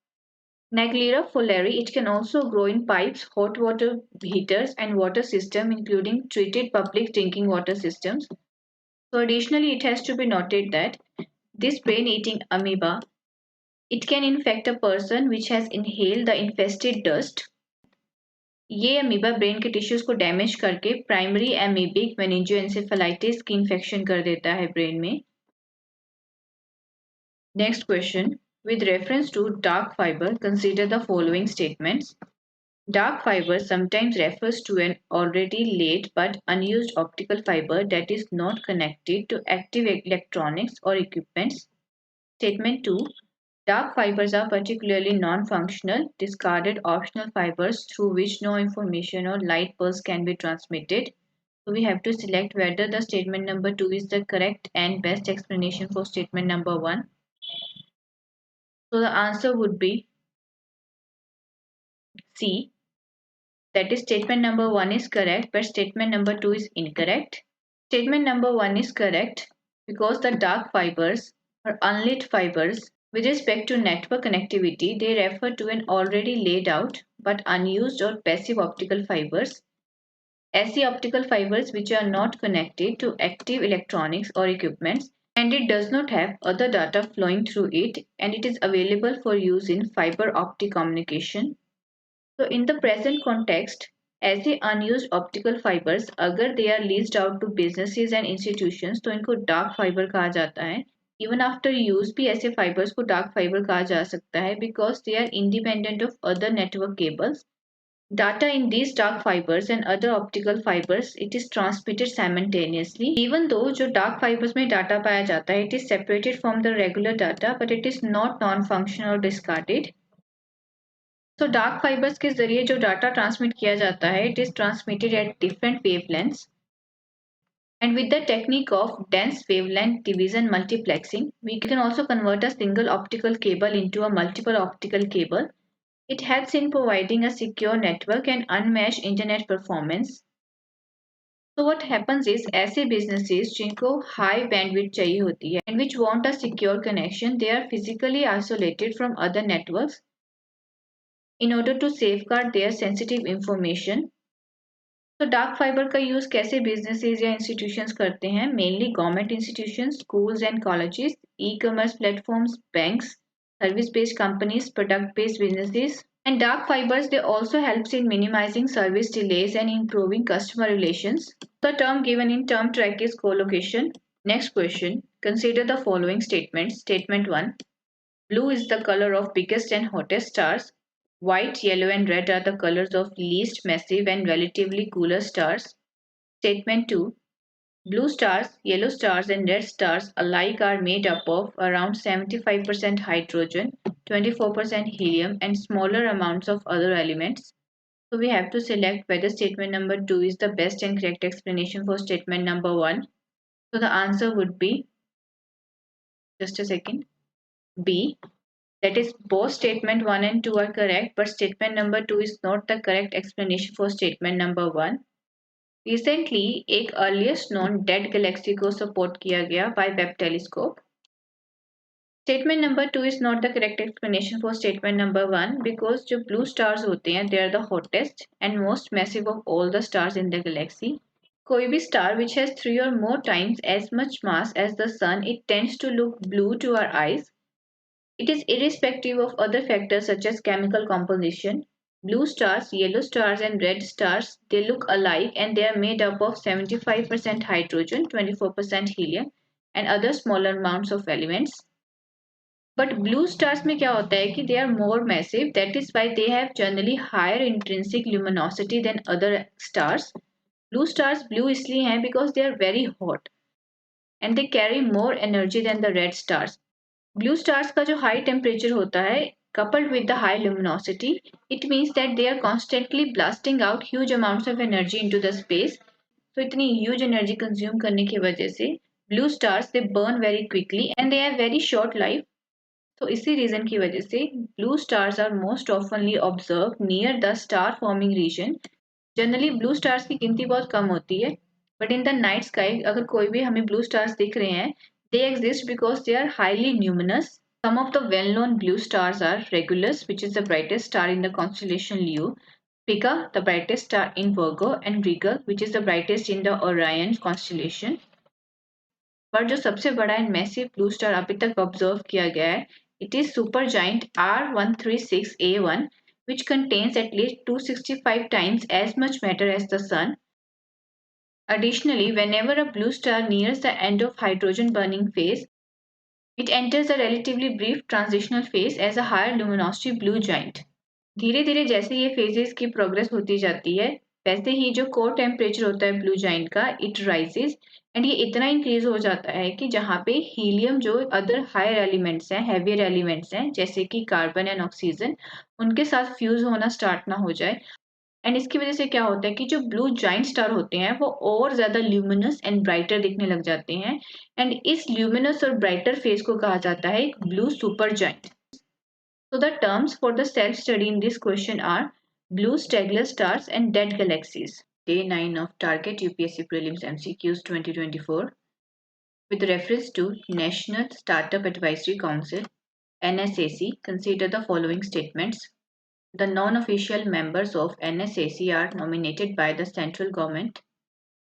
Naegleria fowleri it can also grow in pipes, hot water heaters and water system including treated public drinking water systems. So additionally it has to be noted that this brain-eating amoeba it can infect a person which has inhaled the infested dust. ये amoeba brain के tissues को damage करके primary amoebic मेनिंजोएंसेफेलाइटिस की infection कर देता है brain में. Next question. With reference to dark fiber, consider the following statements. Dark fiber sometimes refers to an already laid but unused optical fiber that is not connected to active electronics or equipments. Statement 2. Dark fibers are particularly non-functional, discarded optional fibers through which no information or light pulse can be transmitted. So we have to select whether the statement number 2 is the correct and best explanation for statement number 1. So the answer would be C. That is statement number 1 is correct but statement number 2 is incorrect. Statement number 1 is correct because the dark fibers or unlit fibers with respect to network connectivity they refer to an already laid out but unused or passive optical fibers. ऐसी optical fibers which are not connected to active electronics or equipments and it does not have other data flowing through it and it is available for use in fiber optic communication. So in the present context, ऐसे unused optical fibers अगर they are leased out to businesses and institutions तो इनको dark fiber कहा जाता है. Even after use भी ऐसे fibers को dark fiber कहा जा सकता है because they are independent of other network cables. Data in these dark fibers and other optical fibers it is transmitted simultaneously. Even though जो dark fibers में data पाया जाता है it is separated from the regular data but it is not non-functional or discarded. So dark fibers के जरिए जो data transmit किया जाता है it is transmitted at different wavelengths. And with the technique of dense wavelength division multiplexing, we can also convert a single optical cable into a multiple optical cable. It helps in providing a secure network and unmatched internet performance. So what happens is ऐसे businesses जिनको high bandwidth चाहिए होती है and which want a secure connection, they are physically isolated from other networks in order to safeguard their sensitive information. तो dark fibre का use कैसे businesses या institutions करते हैं? Mainly government institutions, schools and colleges, e commerce platforms, banks, service based companies, product based businesses And dark fibers, they also helps in minimizing service delays and improving customer relations. The term given in term track is collocation. Next question. Consider the following statements. Statement 1. Blue is the color of biggest and hottest stars. White, yellow and red are the colors of least massive and relatively cooler stars. Statement 2. Blue stars, yellow stars and red stars alike are made up of around 75% hydrogen, 24% helium and smaller amounts of other elements. So we have to select whether statement number 2 is the best and correct explanation for statement number 1. So the answer would be, just a second, B. That is, both statement 1 and 2 are correct, but statement number 2 is not the correct explanation for statement number 1. Recently एक earliest known dead galaxy को support किया गया by Webb telescope. Statement number 2 is not the correct explanation for statement number 1 because जो blue stars होते हैं they are the hottest and most massive of all the stars in the galaxy. कोई भी star which has 3 or more times as much mass as the sun, it tends to look blue to our eyes. It is irrespective of other factors such as chemical composition. Blue stars, yellow stars and red stars, they look alike and they are made up of 75% hydrogen, 24% helium and other smaller amounts of elements. But blue stars में क्या होता है कि they are more massive, that is why they have generally higher intrinsic luminosity than other stars. Blue stars blue इसलिए हैं because they are very hot and they carry more energy than the red stars. Blue stars का जो high temperature होता है coupled with the high luminosity, it means that they are constantly blasting out huge amounts of energy into the space. So इतनी huge energy consume करने की वजह से blue stars they burn very quickly and they have very short life. तो इसी reason की वजह से blue stars are most oftenly observed near the star forming region. Generally blue stars की गिनती बहुत कम होती है, but in the night sky अगर कोई भी हमें ब्लू स्टार्स दिख रहे हैं, they exist because they are highly luminous. Some of the well-known blue stars are Regulus, which is the brightest star in the constellation Leo, Spica, the brightest star in Virgo, and Regal, which is the brightest in the Orion constellation. पर जो सबसे बड़ा and massive blue star अभी तक observe किया गया है, it is supergiant R136A1, which contains at least 265 times as much matter as the Sun. Additionally, whenever a blue star nears the end of hydrogen burning phase, it enters a relatively brief transitional phase as a higher luminosity blue giant. धीरे धीरे जैसे ये phases की progress होती जाती है, वैसे ही जो कोर टेम्परेचर होता है ब्लू जाइंट का, इट राइजेस एंड ये इतना इंक्रीज हो जाता है कि जहाँ पे हीलियम जो अदर हायर एलिमेंट्स हैं, हैवियर एलिमेंट्स हैं जैसे कि कार्बन एंड ऑक्सीजन, उनके साथ फ्यूज होना स्टार्ट ना हो जाए. एंड इसकी वजह से क्या होता है कि जो ब्लू जाइंट स्टार होते हैं वो और ज्यादा ल्यूमिनस एंड ब्राइटर दिखने लग जाते हैं, एंड इस ल्यूमिनस और ब्राइटर फेज को कहा जाता है blue super giant. So the terms for the self-study in this question are blue straggler stars and dead galaxies. Day 9 of Target UPSC Prelims MCQs 2024. With reference to National Startup Advisory Council NSAC, consider the following statements. The non-official members of NSAC are nominated by the central government.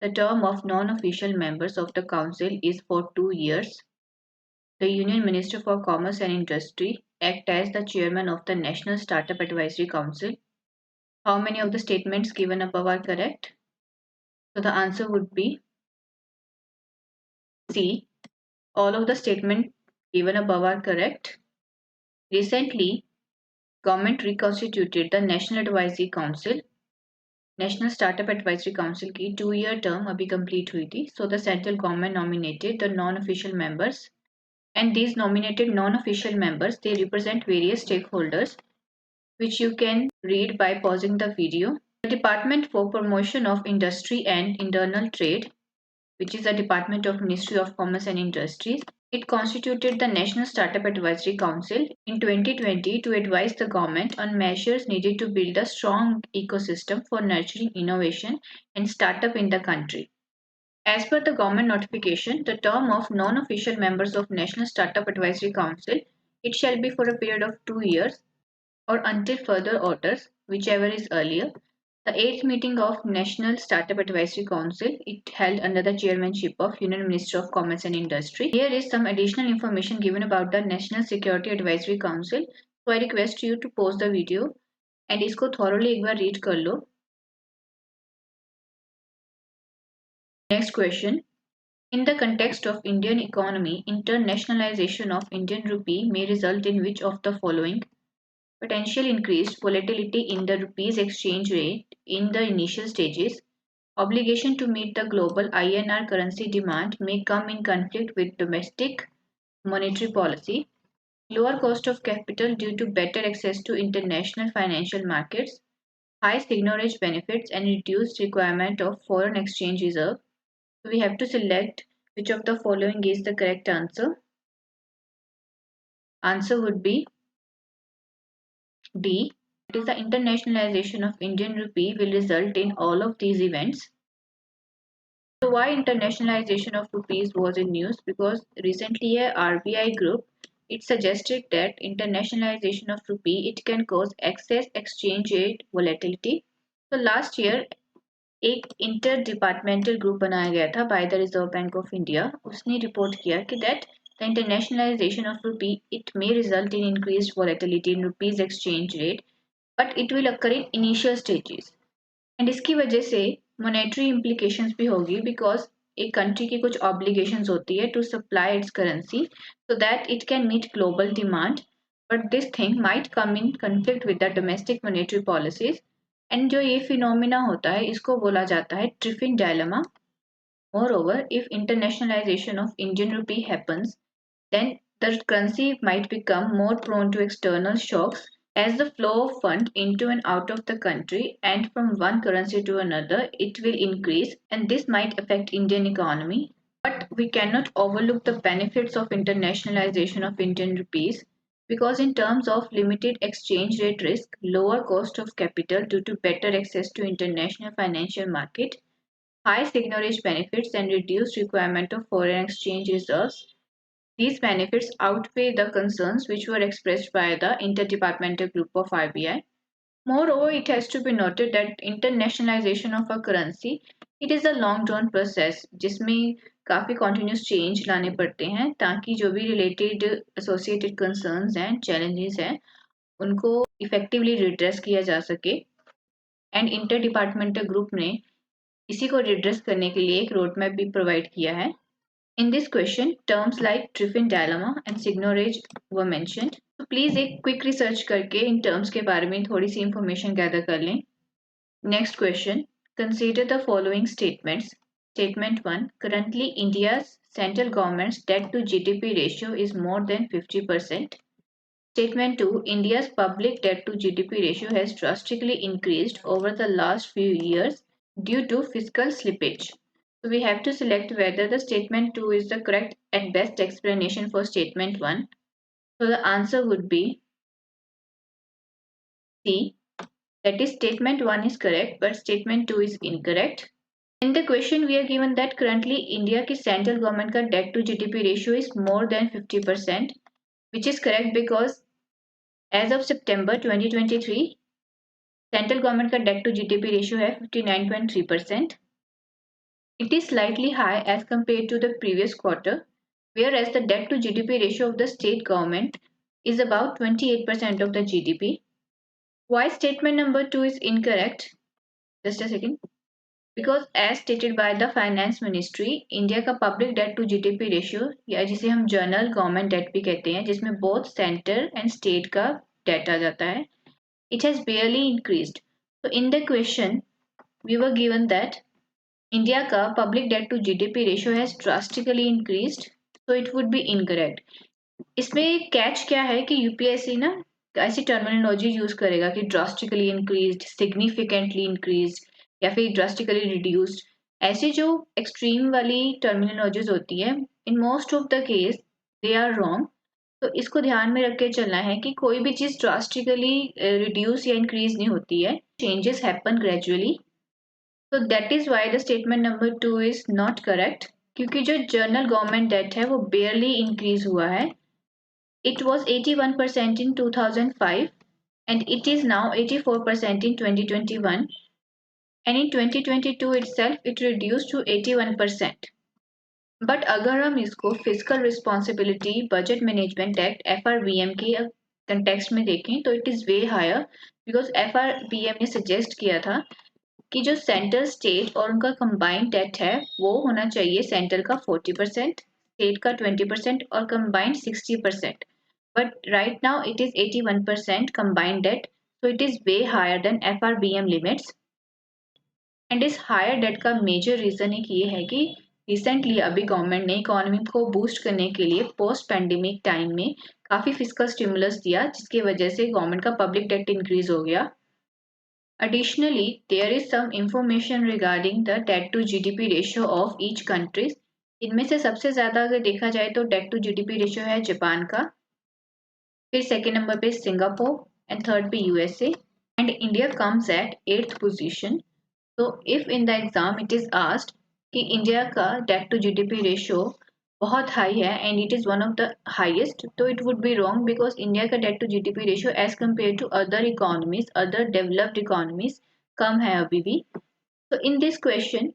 The term of non-official members of the council is for 2 years. The Union Minister for Commerce and Industry act as the chairman of the National Startup Advisory Council. How many of the statements given above are correct? So the answer would be C. All of the statements given above are correct. Recently, government reconstituted the National Advisory Council. National startup advisory council की 2-year term अभी complete हुई थी. So the central government nominated the non-official members, and these nominated non-official members, they represent various stakeholders, which you can read by pausing the video. The Department for Promotion of Industry and Internal Trade, which is the Department of Ministry of Commerce and Industries, it constituted the National Startup Advisory Council in 2020 to advise the government on measures needed to build a strong ecosystem for nurturing innovation and startup in the country. As per the government notification, the term of non-official members of National Startup Advisory Council, it shall be for a period of 2 years or until further orders, whichever is earlier. The 8th meeting of National Startup Advisory Council, it held under the chairmanship of Union Minister of Commerce and Industry. Here is some additional information given about the National Security Advisory Council. So I request you to pause the video and इसको thoroughly एक बार read कर लो. Next question. In the context of Indian economy, internationalization of Indian rupee may result in which of the following? Potential increased volatility in the rupee's exchange rate in the initial stages. Obligation to meet the global INR currency demand may come in conflict with domestic monetary policy. Lower cost of capital due to better access to international financial markets. High signage benefits and reduced requirement of foreign exchange reserve. So we have to select which of the following is the correct answer. Answer would be D. It is the internationalization of Indian rupee will result in all of these events. So why internationalization of rupees was in news? Because recently a RBI group it suggested that internationalization of rupee it can cause excess exchange rate volatility. So last year एक inter departmental group बनाया गया था by the reserve bank of India. उसने report किया कि that the internationalisation of रूपी it may result in increased volatility in rupees exchange rate but it will occur in initial stages. And इसकी वजह से मॉनेटरी इम्प्लीकेशंस भी होगी because एक कंट्री की कुछ ऑब्लिगेशंस होती है to supply its currency so that it can meet global demand. But this thing might come in conflict with the domestic monetary policies. And जो ये फिनोमिना होता है इसको बोला जाता है Triffin dilemma. Moreover, if internationalization of Indian rupee happens, then the currency might become more prone to external shocks as the flow of funds into and out of the country and from one currency to another it will increase and this might affect Indian economy. But we cannot overlook the benefits of internationalization of Indian rupees because in terms of limited exchange rate risk, lower cost of capital due to better access to international financial market, high signage benefits and reduced requirement of foreign exchange reserves. These benefits outweigh the concerns which were expressed by the interdepartmental group of RBI. Moreover, it has to be noted that internationalization of a currency it is a long drawn process जिसमें काफ़ी continuous change लाने पड़ते हैं ताकि जो भी related associated concerns हैं challenges हैं उनको effectively redress किया जा सके. एंड interdepartmental group ने इसी को redress करने के लिए एक road map भी provide किया है. In this question, terms like Triffin dilemma and signorage were mentioned. So please एक quick research करके इन terms के बारे में थोड़ी सी information gather कर लें. Next question. Consider the following statements. Statement 1. Currently, India's central government's debt to GDP ratio is more than 50%. Statement 2. India's public debt to GDP ratio has drastically increased over the last few years due to fiscal slippage. So we have to select whether the statement 2 is the correct and best explanation for statement 1. So the answer would be C. That is statement 1 is correct but statement 2 is incorrect. In the question we are given that currently India की central government का debt to GDP ratio is more than 50% which is correct because as of September 2023 central government का debt to GDP ratio है 59.3%. It is slightly high as compared to the previous quarter, whereas the debt to GDP ratio of the state government is about 28% of the GDP. Why statement number 2 is incorrect? Just a second. Because as stated by the Finance Ministry, India का public debt to GDP ratio या जिसे हम general government debt भी कहते हैं जिसमें both center and state का debt आ जाता है, it has barely increased. So in the question, we were given that India का public debt to GDP ratio has drastically increased so it would be incorrect. इसमें catch क्या है कि UPSC ना ऐसी टर्मिनोलॉजी यूज करेगा कि ड्रास्टिकली इंक्रीज्ड, सिग्निफिकेंटली इंक्रीज्ड या फिर ड्रास्टिकली रिड्यूस्ड. ऐसी जो एक्सट्रीम वाली टर्मिनोलॉजीज होती है in most of the case they are wrong. तो इसको ध्यान में रख के चलना है कि कोई भी चीज़ ड्रास्टिकली रिड्यूस या इंक्रीज नहीं होती है. Changes happen gradually. So that is why the statement number 2 is not correct क्योंकि जो जनरल गवर्नमेंट डेट है वो barely increase हुआ है. It was 81% in 2005 and it is now 84% in 2021 and in 2022 itself it reduced to 81%. But अगर हम इसको fiscal responsibility budget management act FRBM के कंटेक्स्ट में देखें तो it is way higher, because FRBM ने सजेस्ट किया था कि जो सेंट्रल स्टेट और उनका कंबाइंड डेट है वो होना चाहिए सेंट्रल का 40%, स्टेट का 20% और combined 60%. But right now it is 81% combined debt, so it is way higher than FRBM limits. And इस हायर डेट का मेजर रीजन एक ये है कि रिसेंटली अभी गवर्नमेंट ने इकोनॉमी को बूस्ट करने के लिए पोस्ट पैंडेमिक टाइम में काफी फिस्कल स्टिमुलस दिया, जिसकी वजह से गवर्नमेंट का पब्लिक डेट इंक्रीज हो गया. Additionally, there is some information regarding the debt to GDP ratio of each country. इनमें से सबसे ज्यादा अगर देखा जाए तो डेट टू GDP रेशियो है जापान का, फिर सेकेंड नंबर पे सिंगापुर एंड थर्ड पे USA, and India comes at 8th position. तो if in the exam it is asked कि इंडिया का डेट टू GDP रेशियो बहुत हाई है and it is one of the highest, तो it would be wrong, because India का debt to GDP ratio as compare to other economies, other developed economies कम है अभी भी. So in this question,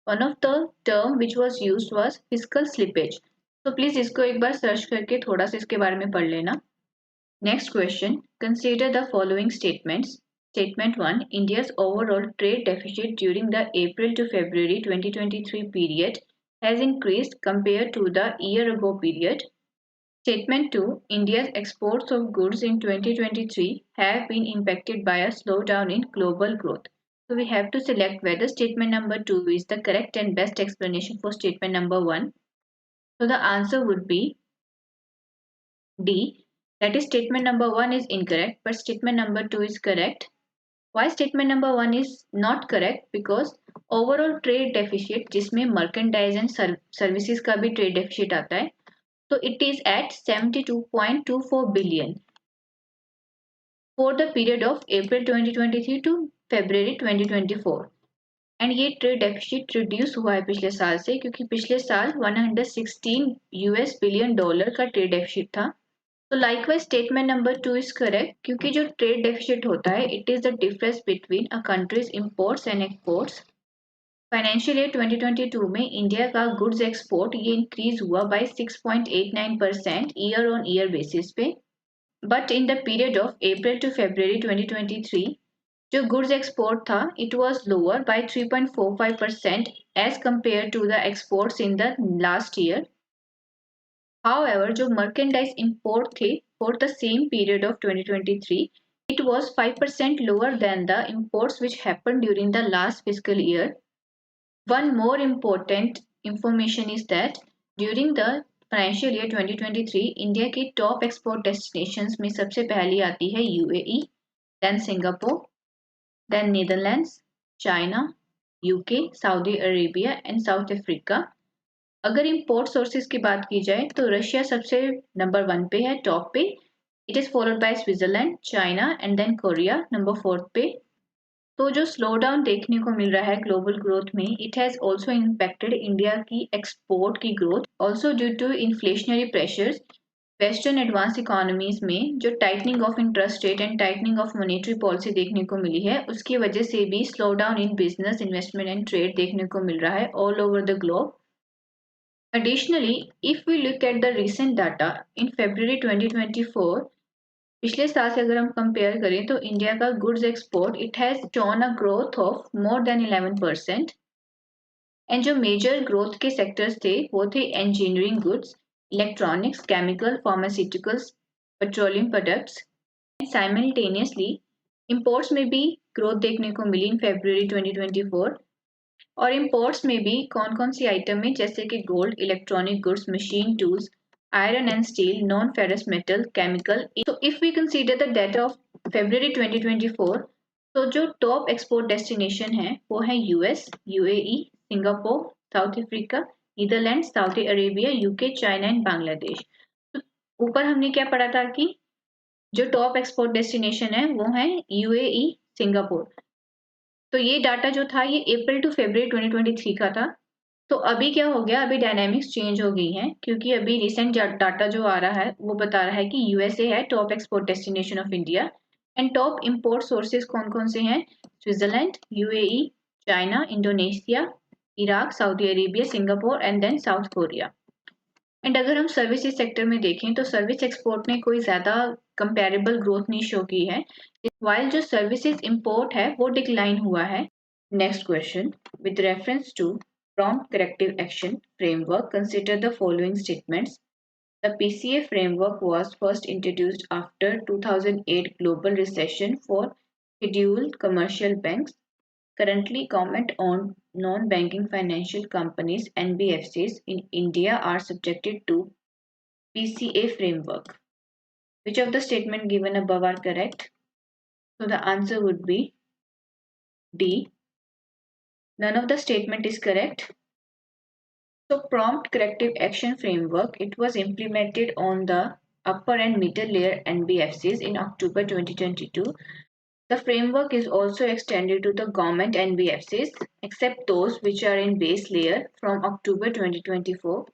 one of the term which was used was fiscal slippage. So please इसको एक बार search करके थोड़ा सा इसके बारे में पढ़ लेना. Next question. Consider the following statements. Statement 1. India's overall trade deficit during the April to February 2023 period has increased compared to the year ago period. Statement 2. India's exports of goods in 2023 have been impacted by a slowdown in global growth. So we have to select whether statement number 2 is the correct and best explanation for statement number 1. So the answer would be D. That is, statement number 1 is incorrect, but statement number 2 is correct. Why statement number 1 is not correct? Because overall trade deficit, जिसमें merchandise and services का भी trade deficit आता है, so it is at 72.24 billion for the period of April 2023 to February 2024. And ये trade deficit reduce हुआ है पिछले साल से, क्योंकि पिछले साल 116 US बिलियन डॉलर का ट्रेड डेफिसिट था. तो likewise statement number 2 is correct, क्योंकि जो ट्रेड डेफिसिट होता है it is the difference between a countries imports and exports. Financial year 2022 में इंडिया का गुड्स एक्सपोर्ट ये इंक्रीज हुआ by 6.89% year on year basis पे. But in the period of April to February 2023 जो goods export था it was lower by 3.45% as compare to the exports in the last year. However, जो merchandise import थे for the same period of 2023, it was 5% lower than the imports which happened during the last fiscal year. One more important information is that during the financial year 2023, India की top export destinations में सबसे पहली आती है UAE, then Singapore, then Netherlands, China, UK, Saudi Arabia and South Africa. अगर import sources की बात की जाए तो रशिया सबसे नंबर 1 पे है, टॉप पे. It is followed by Switzerland, China and then Korea number 4 पे. तो जो स्लो डाउन देखने को मिल रहा है ग्लोबल ग्रोथ में, it has also impacted India की एक्सपोर्ट की growth, also due to inflationary pressures. Western advance economies में जो tightening of interest rate and tightening of monetary policy देखने को मिली है, उसकी वजह से भी slow down in business, investment and trade देखने को मिल रहा है all over the globe. Additionally, if we look at the recent data in February 2024, पिछले साल से अगर हम कंपेयर करें तो इंडिया का goods export it has shown a growth of more than 11%. And जो मेजर ग्रोथ के सेक्टर्स थे वो थे engineering goods, electronics, chemical, pharmaceuticals, petroleum products. Simultaneously imports में भी ग्रोथ देखने को मिली इन February 2024. और इंपोर्ट्स में भी कौन कौन सी आइटम है, जैसे कि gold, electronic goods, machine tools, iron and steel, non ferrous metal, chemical. तो if we consider the data of February 2024, तो जो टॉप एक्सपोर्ट डेस्टिनेशन है वो है US, UAE, Singapore, South Africa, Netherlands, Saudi Arabia, UK, China and Bangladesh. तो ऊपर हमने क्या पढ़ा था कि जो टॉप एक्सपोर्ट डेस्टिनेशन है वो है UAE, सिंगापुर. तो ये डाटा जो था ये अप्रैल टू फरवरी 2023 का था. तो अभी क्या हो गया, अभी डायनामिक्स चेंज हो गई हैं, क्योंकि अभी रिसेंट डाटा जो आ रहा है वो बता रहा है कि USA है top export destination of India. And top import sources कौन कौन से हैं, Switzerland, UAE, China, Indonesia, Iraq, Saudi Arabia, Singapore and then South Korea. And अगर हम सर्विसेज सेक्टर में देखें तो सर्विस एक्सपोर्ट ने कोई ज़्यादा कंपेरेबल ग्रोथ नहीं शो की है, वाइल जो सर्विसेज इंपोर्ट है वो डिक्लाइन हुआ है। Next question, with reference to prompt corrective action framework consider the following statements. The PCA framework was first introduced after 2008 global recession for scheduled commercial banks. Currently, government-owned non-banking financial companies (NBFCs) in India are subjected to PCA framework. Which of the statement given above are correct? So the answer would be D. None of the statement is correct. So prompt corrective action framework, it was implemented on the upper and middle layer NBFCs in October 2022. The framework is also extended to the government NBFCs except those which are in base layer from October 2024.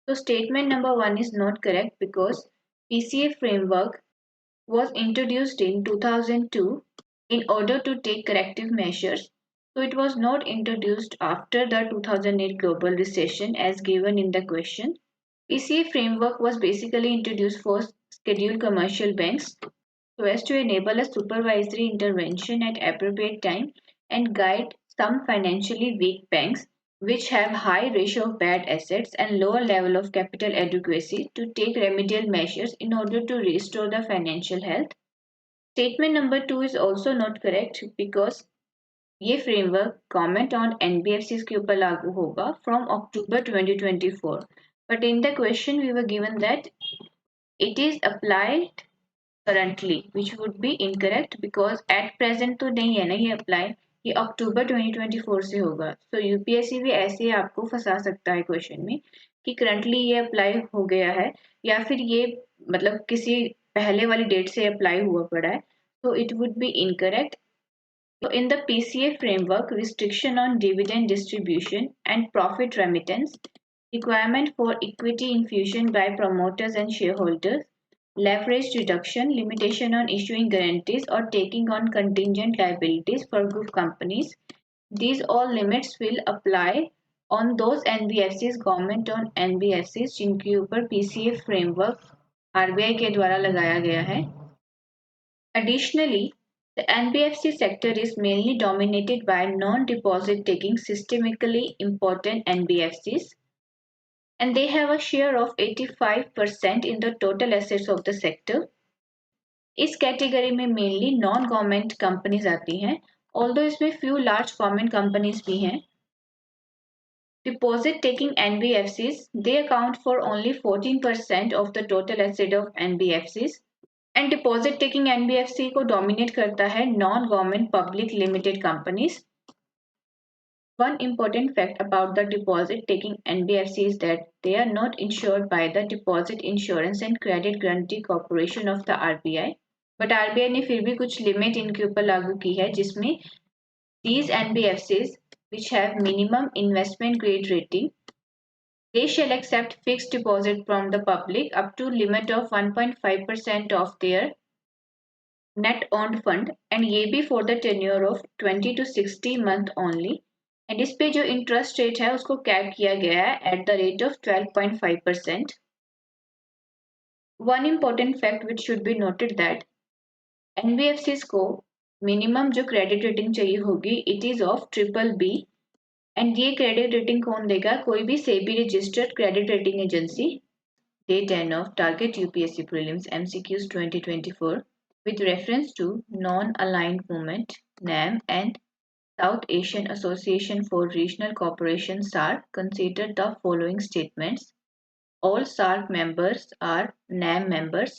So statement number 1 is not correct because PCA framework was introduced in 2002 in order to take corrective measures. So it was not introduced after the 2008 global recession as given in the question. PCA framework was basically introduced for scheduled commercial banks so as to enable a supervisory intervention at appropriate time and guide some financially weak banks which have high ratio of bad assets and lower level of capital adequacy to take remedial measures in order to restore the financial health. Statement number 2 is also not correct because ये framework government on NBFCs के ऊपर लागू होगा from October 2024 but in the question we were given that it is applied currently which would be incorrect because at present तो नहीं है ना ये अप्लाई, ये अक्टूबर 2024 से होगा। सो यूपीएससी भी ऐसे ही आपको फंसा सकता है क्वेश्चन में कि करंटली ये अप्लाई हो गया है या फिर ये मतलब किसी पहले वाली डेट से अप्लाई हुआ पड़ा है, so it would be incorrect. So in the PCA framework, restriction on dividend distribution and profit remittance, requirement for equity infusion by promoters and shareholders, leverage reduction, limitation on issuing guarantees or taking on contingent liabilities for group companies, these all limits will apply on those NBFCs, government owned NBFCs जिनके ऊपर PCA framework RBI के द्वारा लगाया गया है। Additionally, the NBFC sector is mainly dominated by non-deposit taking systemically important NBFCs and they have a share of 85% in the total assets of the sector. इस category में mainly non government companies आती हैं, although इसमें few large government companies भी हैं। Deposit taking NBFCs, they account for only 14% of the total asset of NBFCs. And deposit taking NBFC को dominate करता है non government public limited companies. One important fact about the deposit taking NBFC is that they are not insured by the Deposit Insurance and Credit Guarantee Corporation of the RBI. But RBI ने फिर भी कुछ limit इनके ऊपर लागू की है जिसमें these NBFCs which have minimum investment grade rating, they shall accept fixed deposit from the public up to limit of 1.5% of their net owned fund and ये भी for the tenure of 20 to 60 month only and इस पे जो interest rate है उसको cap किया गया है at the rate of 12.5%. One important fact which should be noted that NBFCs को मिनिमम जो क्रेडिट रेटिंग चाहिए होगी it is of BBB and ये क्रेडिट रेटिंग कौन देगा, कोई भी SEBI registered credit rating agency. Day 10 of Target UPSC Prelims MCQs 2024 with reference to non-aligned movement NAM and South Asian Association for Regional Cooperation SARC consider the following statements. All SARC members are NAM members.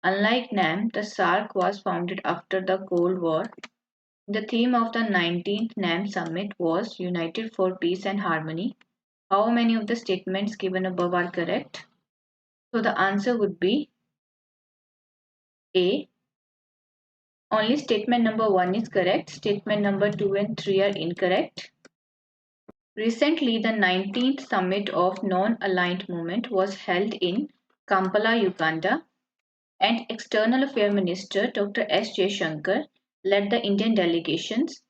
Unlike NAM, the SARC was founded after the Cold War. The theme of the 19th NAM Summit was United for Peace and Harmony. How many of the statements given above are correct? So the answer would be A. Only statement number 1 is correct. Statement number 2 and 3 are incorrect. Recently, the 19th Summit of Non-Aligned Movement was held in Kampala, Uganda, and External Affairs Minister Dr. S. Jaishankar led the Indian delegations.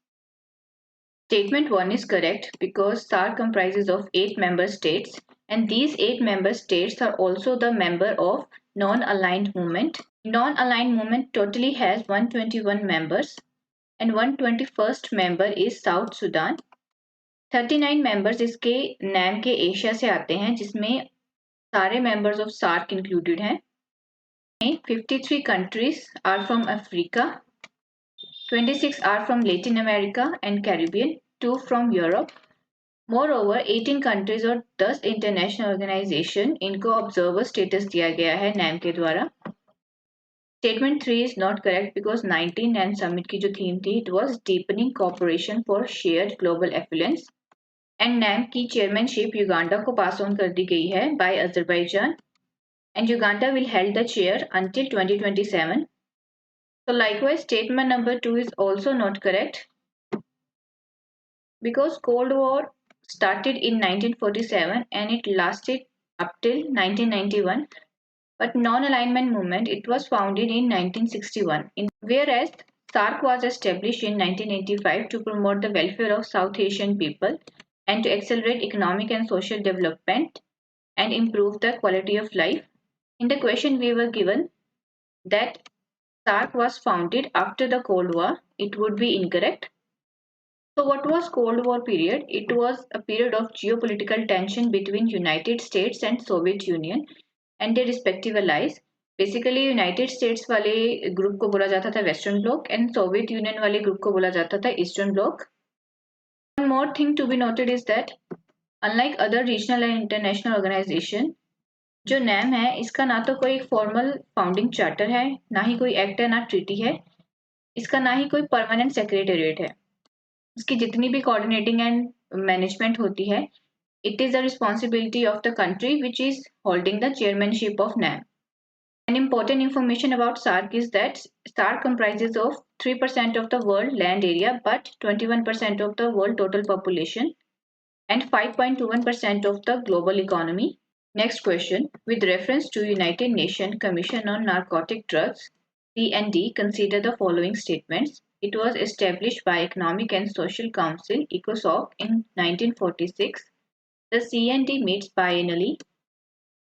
Statement 1 is correct because SAARC comprises of 8 member states, and these 8 member states are also the member of non-aligned movement. Non-aligned movement totally has 121 members, and 121st member is South Sudan. 39 members इसके NAM के Asia से आते हैं, जिसमें सारे members of SAARC included हैं. 53 countries are from Africa, 26 are from Latin America and Caribbean, 2 from Europe. Moreover, 18 countries और 10 international organization इनको observer status दिया गया है नैम के द्वारा. Statement 3 is not correct because 19 NAM summit की जो theme थी, it was deepening cooperation for shared global affluence. And NAM की chairmanship Uganda को pass on कर दी गई है by Azerbaijan, and Uganda will hold the chair until 2027. So likewise, statement number 2 is also not correct because Cold War started in 1947 and it lasted up till 1991. But non-alignment movement, it was founded in 1961, whereas SAARC was established in 1985 to promote the welfare of South Asian people and to accelerate economic and social development and improve the quality of life. In the question we were given that SAARC was founded after the Cold War, it would be incorrect. So what was Cold War period? It was a period of geopolitical tension between United States and Soviet Union and their respective allies. Basically United states वाले group को बोला जाता था western block and Soviet union वाले group को बोला जाता था eastern block. One more thing to be noted is that unlike other regional and international organization, जो नैम है इसका ना तो कोई फॉर्मल फाउंडिंग चार्टर है, ना ही कोई एक्ट है, ना ट्रीटी है, इसका ना ही कोई परमानेंट सेक्रेटेरिएट है. इसकी जितनी भी कोऑर्डिनेटिंग एंड मैनेजमेंट होती है, it is the responsibility of the country which is holding the chairmanship of NAM. An important information about SAARC is that SAARC comprises of 3% of the world land area but 21% of the world total population and 5.21% of the global economy. Next question. With reference to United Nations Commission on Narcotic Drugs, CND, consider the following statements. It was established by Economic and Social Council ECOSOC in 1946. The CND meets biennially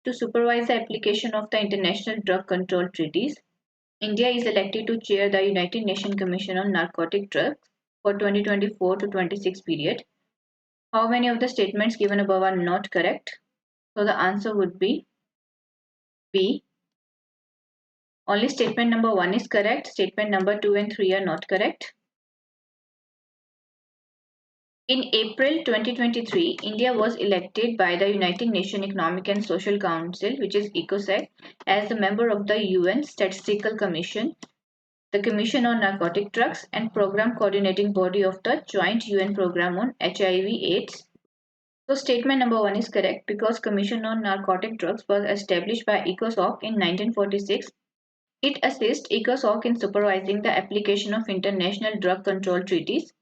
to supervise the application of the international drug control treaties. India is elected to chair the United Nations Commission on Narcotic Drugs for 2024 to 26 period. How many of the statements given above are not correct? So the answer would be B. Only statement number 1 is correct. Statement number 2 and 3 are not correct. In April 2023, India was elected by the United Nations Economic and Social Council, which is ECOSOC, as the member of the UN Statistical Commission, the Commission on Narcotic Drugs, and Program Coordinating Body of the Joint UN Program on HIV/AIDS. So statement number 1 is correct because Commission on Narcotic Drugs was established by ECOSOC in 1946. It assists ECOSOC in supervising the application of international drug control treaties.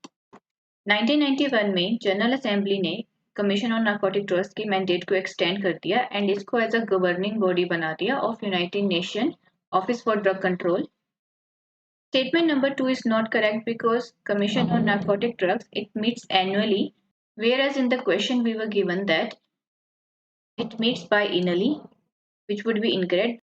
1991 में general assembly ने commission on narcotic drugs की mandate को extend कर दिया and इसको as a governing body बना दिया of United nation office for drug control. Statement number 2 is not correct because Commission on Narcotic Drugs, it meets annually, whereas in the question we were given that it meets biennially, which would be incorrect.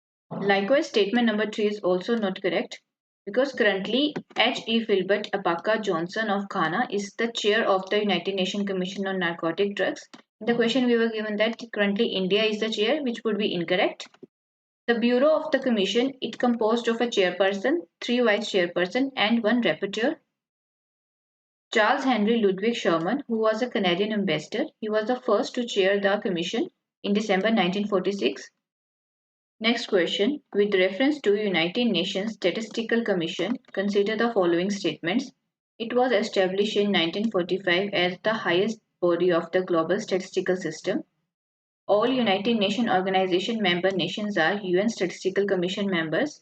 Likewise, statement number 3 is also not correct because currently H.E. Philbert Apaka Johnson of Ghana is the chair of the United Nations Commission on Narcotic Drugs. In the question we were given that currently India is the chair, which would be incorrect. The Bureau of the Commission, it composed of a chairperson, 3 vice chairperson and 1 rapporteur. Charles Henry Ludwig Sherman, who was a Canadian ambassador, he was the first to chair the commission in December 1946. Next question. With reference to United Nations Statistical Commission, consider the following statements. It was established in 1945 as the highest body of the global statistical system. All United Nations Organization member nations are UN Statistical Commission members.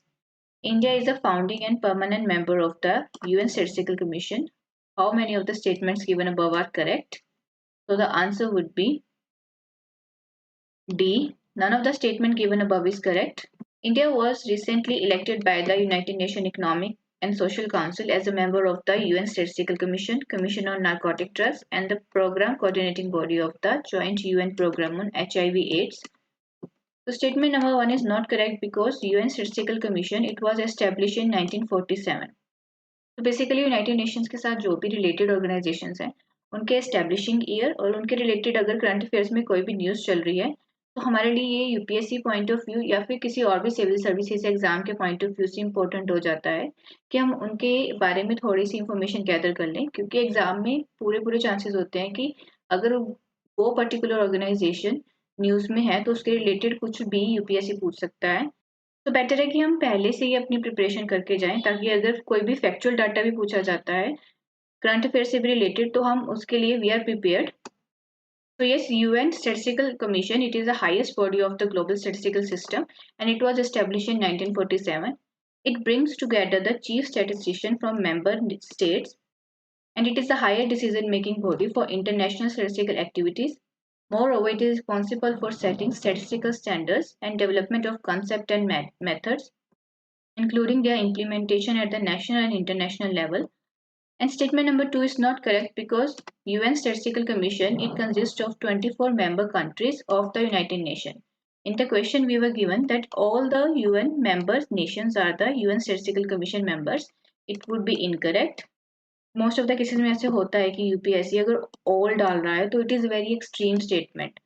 India is a founding and permanent member of the UN Statistical Commission. How many of the statements given above are correct? So the answer would be D. None of the statement given above is correct. India was recently elected by the United Nations Economic and Social Council as a member of the UN Statistical Commission, Commission on Narcotic Drugs, and the Program Coordinating Body of the Joint UN Program on HIV/AIDS. So statement number 1 is not correct because UN Statistical Commission it was established in 1947. तो basically United Nations के साथ जो भी related organisations हैं उनके establishing year और उनके related अगर करंट अफेयर्स में कोई भी न्यूज़ चल रही है तो हमारे लिए ये यूपीएससी पॉइंट ऑफ व्यू या फिर किसी और भी सिविल सर्विसेज एग्जाम के पॉइंट ऑफ व्यू से इम्पोर्टेंट हो जाता है कि हम उनके बारे में थोड़ी सी इंफॉर्मेशन गैदर कर लें क्योंकि एग्जाम में पूरे चांसेस होते हैं कि अगर वो पर्टिकुलर ऑर्गेनाइजेशन न्यूज़ में है तो उसके रिलेटेड कुछ भी यूपीएससी पूछ सकता है। तो बेटर है कि हम पहले से ही अपनी प्रिपरेशन करके जाएं ताकि अगर कोई भी फैक्चुअल डाटा भी पूछा जाता है करंट अफेयर से भी रिलेटेड तो हम उसके लिए we are prepared. So yes, UN Statistical Commission, it is the highest body of the global statistical system and it was established in 1947. It brings together the chief statistician from member states and it is the higher decision-making body for international statistical activities. Moreover, it is responsible for setting statistical standards and development of concepts and methods, including their implementation at the national and international level. And statement number 2 is not correct because UN Statistical Commission it consists of 24 member countries of the United Nations. In the question we were given that all the UN member nations are the UN Statistical Commission members. It would be incorrect. Most of the cases में ऐसे होता है कि UPSC अगर all डाल रहा है तो it is very extreme statement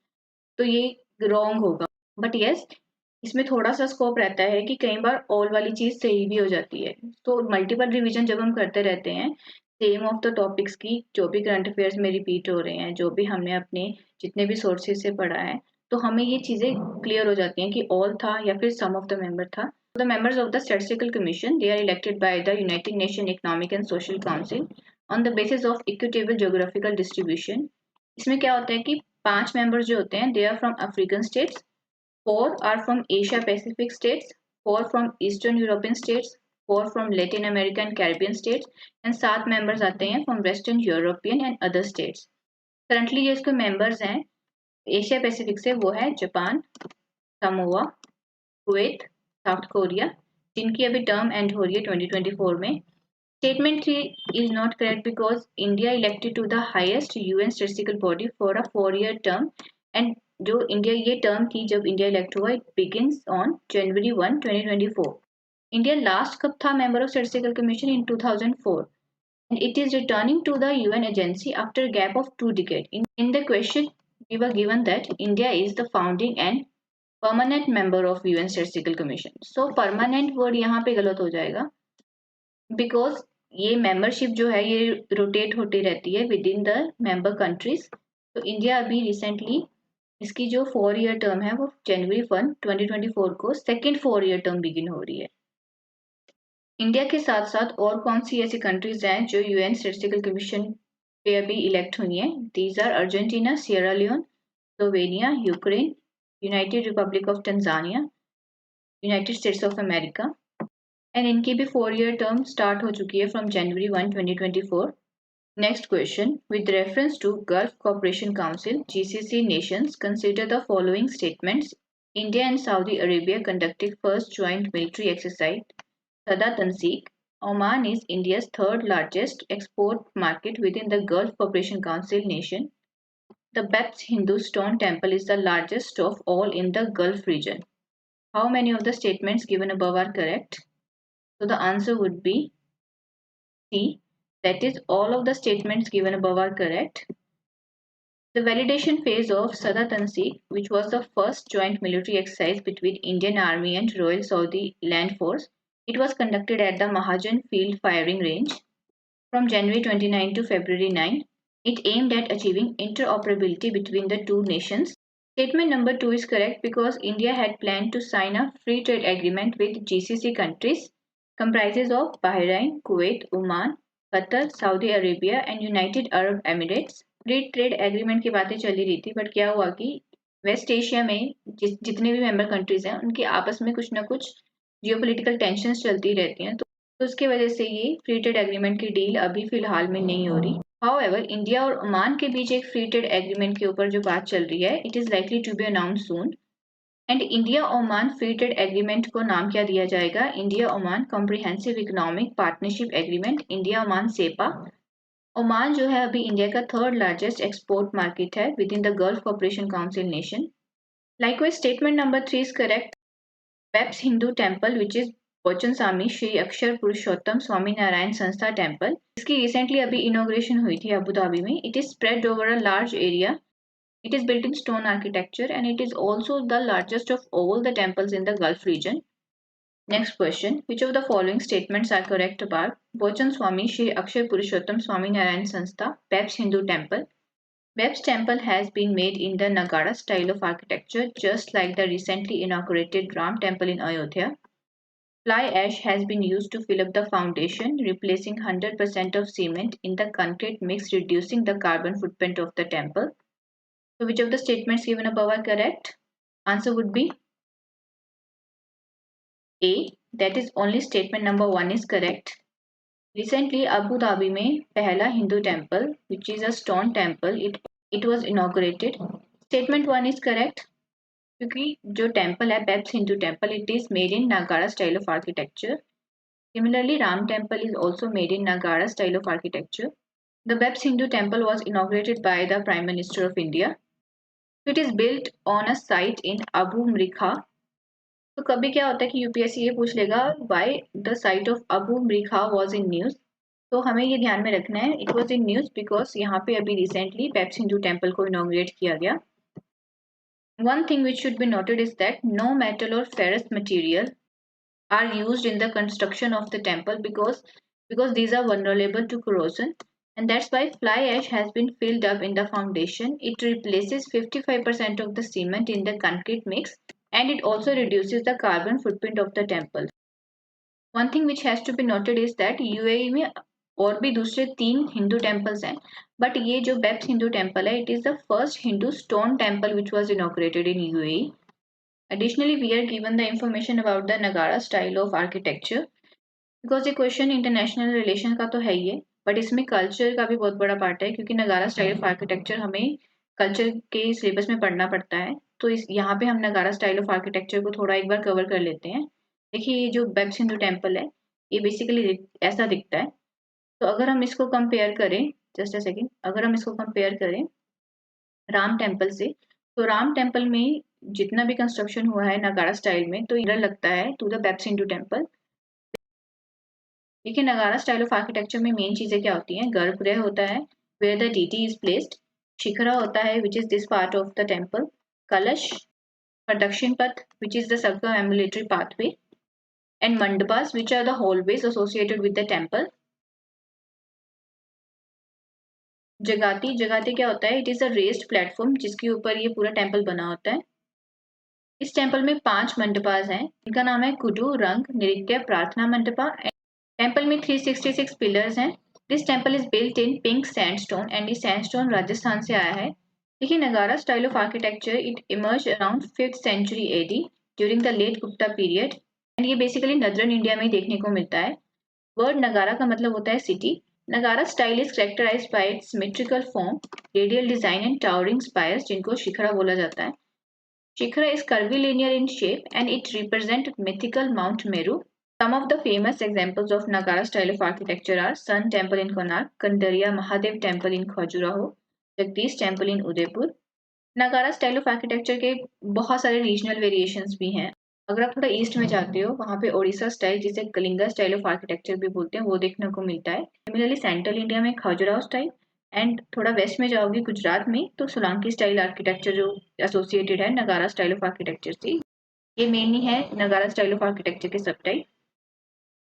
तो ये रॉन्ग होगा बट यस इसमें थोड़ा सा स्कोप रहता है कि कई बार ऑल वाली चीज़ सही भी हो जाती है। तो मल्टीपल रिवीजन जब हम करते रहते हैं सेम ऑफ द टॉपिक्स की जो भी करंट अफेयर्स में रिपीट हो रहे हैं जो भी हमने अपने जितने भी सोर्सेज से पढ़ा है तो हमें ये चीज़ें क्लियर हो जाती हैं कि ऑल था या फिर सम ऑफ द मेंबर था। The members of the Statistical Commission they are elected by the United Nations Economic and Social Council on the basis of equitable geographical distribution. इसमें क्या होता है कि 5 मेंबर्स जो होते हैं they are from African states, 4 are from Asia Pacific states, 4 from Eastern European states, 4 from Latin American and Caribbean states and 7 members आते हैं from Western European and other states. Currently जो इसके मेंबर्स हैं Asia Pacific से वो है Japan, Samoa, Kuwait, South Korea जिनकी अभी टर्म एंड हो रही है 2024 में। Statement 3 is not correct because India elected to the highest UN statistical body for a 4-year term and जो इंडिया ये टर्म थी जब इंडिया इलेक्ट हुआ it begins on January 1 2024। India last कब था member of statistical commission in 2004 and it is returning to the UN agency after a gap of 2 decades. In the question, we were given that India is the founding and permanent member of UN statistical commission. So permanent word यहाँ पे गलत हो जाएगा because ये membership जो है ये rotate होती रहती है within the member countries. तो इंडिया अभी रिसेंटली इसकी जो 4-year टर्म है वो जनवरी 1 2024 को सेकेंड 4-year टर्म बिगिन हो रही है। इंडिया के साथ साथ और कौन सी ऐसी कंट्रीज हैं जो यूएन स्टैटिस्टिकल कमीशन पे अभी इलेक्ट हुई हैं? These are Argentina, Sierra Leone, Slovenia, Ukraine, United Republic of Tanzania, United States of America and इनकी भी 4-year टर्म स्टार्ट हो चुकी है from January 1 2024। Next question with reference to Gulf Cooperation Council GCC nations consider the following statements. India and Saudi Arabia conducted first joint military exercise Sada Tanseek. Oman is India's third largest export market within the Gulf Cooperation Council nation. The Baptist Hindu stone temple is the largest of all in the Gulf region. How many of the statements given above are correct? So the answer would be C. That is, all of the statements given above are correct. The validation phase of Sada Tanseek, which was the first joint military exercise between Indian Army and Royal Saudi Land Force, it was conducted at the Mahajan Field Firing Range from January 29 to February 9. It aimed at achieving interoperability between the two nations. Statement number 2 is correct because India had planned to sign a free trade agreement with GCC countries comprises of Bahrain, Kuwait, Oman, Qatar, Saudi Arabia and United Arab Emirates. Free trade agreement की बातें चली रही थी but क्या हुआ कि waste Asia में जितने भी मेंबर कंट्रीज हैं उनके आपस में कुछ ना कुछ जियोपॉलिटिकल टेंशन्स चलती रहती हैं तो उसकी वजह से ये फ्री ट्रेड एग्रीमेंट की डील अभी फिलहाल में नहीं हो रही। हाउएवर इंडिया और ओमान के बीच एक फ्री ट्रेड एग्रीमेंट के ऊपर जो बात चल रही है it is likely to be announce soon and India Oman free trade agreement को नाम क्या दिया जाएगा? India Oman comprehensive economic partnership agreement, India Oman CEPA. Oman जो है अभी इंडिया का थर्ड लार्जेस्ट एक्सपोर्ट मार्केट है within the Gulf corporation council nation. Likewise, statement number 3 is correct. Peps Hindu Temple, which is Bochan Swami Shri Akshar Purushottam Swami Narayan Sanstha Temple, इसकी recently अभी inauguration हुई थी Abu Dhabi में. It is spread over a large area. It is built in stone architecture and it is also the largest of all the temples in the Gulf region. Next question. Which of the following statements are correct about Bochan Swami Shri Akshar Purushottam Swami Narayan Sanstha Peps Hindu Temple? Webb's temple has been made in the Nagara style of architecture, just like the recently inaugurated Ram temple in Ayodhya. Fly ash has been used to fill up the foundation, replacing 100% of cement in the concrete mix, reducing the carbon footprint of the temple. So, which of the statements given above are correct? Answer would be A. That is only statement number 1 is correct. Recently, Abu Dhabi में पहला Hindu temple, which is a stone temple, it was inaugurated. Statement 1 is correct. क्योंकि जो temple है पेप्स Hindu temple it is made in Nagara style of architecture. Similarly, Ram temple is also made in Nagara style of architecture. The Peps Hindu temple was inaugurated by the Prime Minister of India. It is built on a site in Abu Mrikha. तो कभी क्या होता है कि UPSC ये पूछ लेगा why the site of Abu Mrikha was in news. तो हमें ये ध्यान में रखना है it was in news because यहाँ पे अभी recently पेप्स हिंदू टेम्पल को inaugurate किया गया. One thing which should be noted is that no metal or ferrous material are used in the construction of the temple because these are vulnerable to corrosion, and that's why fly ash has been filled up in the foundation. It replaces 55% of the cement in the concrete mix and it also reduces the carbon footprint of the temple. One thing which has to be noted is that UAE में और भी दूसरे 3 Hindu temples हैं, but ये जो BEPS Hindu temple है it is the first Hindu stone temple which was inaugurated in UAE. Additionally, we are given the information about the Nagara style of architecture because ये question international relation का तो है ही है, but इसमें culture का भी बहुत बड़ा पार्ट है क्योंकि नगारा स्टाइल ऑफ आर्किटेक्चर हमें कल्चर के सिलेबस में पढ़ना पड़ता है. तो इस यहाँ पे हम नगारा स्टाइल ऑफ आर्किटेक्चर को थोड़ा एक बार कवर कर लेते हैं. देखिए ये जो बेप्स हिंदू टेम्पल है ये बेसिकली ऐसा दिखता है. तो अगर हम इसको कंपेयर करें, जस्ट अ सेकेंड, अगर हम इसको कंपेयर करें राम टेम्पल से, तो राम टेम्पल में जितना भी कंस्ट्रक्शन हुआ है नगारा स्टाइल में तो इधर लगता है टू द पेप्स हिंदू टेम्पल. देखिए नगारा स्टाइल ऑफ आर्किटेक्चर में मेन चीजें क्या होती हैं? गर्भगृह होता है where the deity is placed, shikhara होता है which is this part of the temple, kalash, pradakshina patha which is the circumambulatory pathway, and mandapas which are the hallways associated with the temple. Jagati, jagati क्या होता है? It is a raised platform जिसके ऊपर ये पूरा temple बना होता है. इस टेम्पल में 5 मंडपास हैं. इनका नाम है कुडू, रंग, नृत्य, प्रार्थना मंडपा. टेम्पल में 366 पिलर्स हैं. This temple is built in pink sandstone and ये सैंडस्टोन राजस्थान से आया है. देखिए Nagara style of architecture it emerge around 5th century AD during the late Gupta period and ये बेसिकली नदरन इंडिया में देखने को मिलता है. वर्ड नगारा का मतलब होता है city. Nagara style is characterized by its symmetrical form, radial design and towering spires जिनको शिखरा बोला जाता है. Shikhara is curvilinear in shape and it represents mythical Mount Meru. Some of the famous examples of Nagara style of architecture are Sun Temple in Konark, Kandariya Mahadev Temple in Khajuraho, Jagdish Temple in Udaipur. Nagara style of architecture के बहुत सारे regional variations भी हैं. अगर आप थोड़ा east में जाते हो वहाँ पे ओडिशा स्टाइल जिसे कलिंगा स्टाइल ऑफ आर्किटेक्चर भी बोलते हैं वो देखने को मिलता है. सिमिलरली सेंट्रल इंडिया में खजुराहो स्टाइल एंड थोड़ा वेस्ट में जाओगे गुजरात में तो सोलंकी स्टाइल आर्किटेक्चर जो एसोसिएटेड है नगारा स्टाइल ऑफ आर्किटेक्चर से. ये मेनली है नगारा स्टाइल ऑफ आर्किटेक्चर के सब टाइप.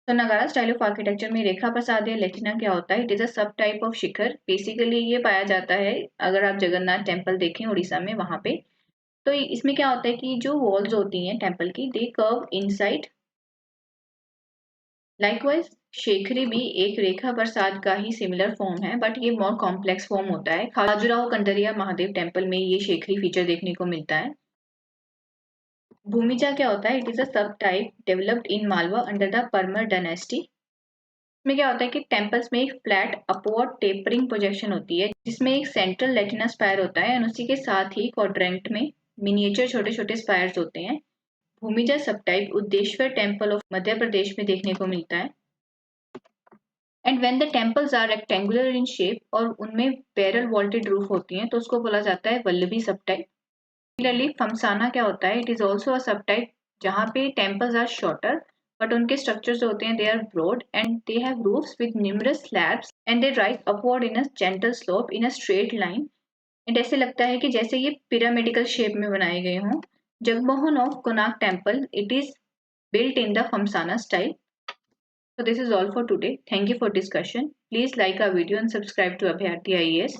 तो नगारा स्टाइल ऑफ आर्किटेक्चर में रेखा प्रसाद या लेटिना क्या होता है? इट इज अ सब टाइप ऑफ शिखर. बेसिकली ये पाया जाता है अगर आप जगन्नाथ टेम्पल देखें उड़ीसा में वहाँ पे. तो इसमें क्या होता है कि जो वॉल्स होती हैं टेम्पल की दे कर्व इनसाइड. लाइकवाइज शेखरी भी एक रेखा प्रसाद का ही सिमिलर फॉर्म है बट ये मोर कॉम्प्लेक्स फॉर्म होता है. खाजुराहो कंडरिया महादेव टेम्पल में ये शेखरी फीचर देखने को मिलता है. भूमिजा क्या होता है? इट इज अ सब type developed in Malwa under the Parmar dynasty. इसमें क्या होता है कि टेम्पल्स में एक फ्लैट अपवर्ड टेपरिंग प्रोजेक्शन होती है जिसमें एक सेंट्रल लेटिना स्पायर होता है और उसी के साथ ही क्वाड्रेंट में मिनिएचर छोटे छोटे स्पायर्स होते हैं। Bhumija subtype Udayeshwar temple of Madhya Pradesh में देखने को मिलता है। And when the temples are rectangular in shape और उनमें बैरल वॉल्टेड रूफ होती हैं तो उसको बोला जाता है वल्लभी सबटाइप। सिमिलरली फमसाना क्या होता है, it is also a subtype जहाँ पे टेम्पल्स आर शॉर्टर बट उनके स्ट्रक्चर्स होते हैं they are broad and they have roofs with numerous slabs and they rise upward in a gentle slope in a straight line. And ऐसे लगता है कि जैसे ये पिरामिडिकल शेप में बनाए गए हों। Jagmohan of Konark temple, it is built in the Famsana style. So this is all for today. Thank you for discussion. Please like our video and subscribe to Abhyarthi IAS.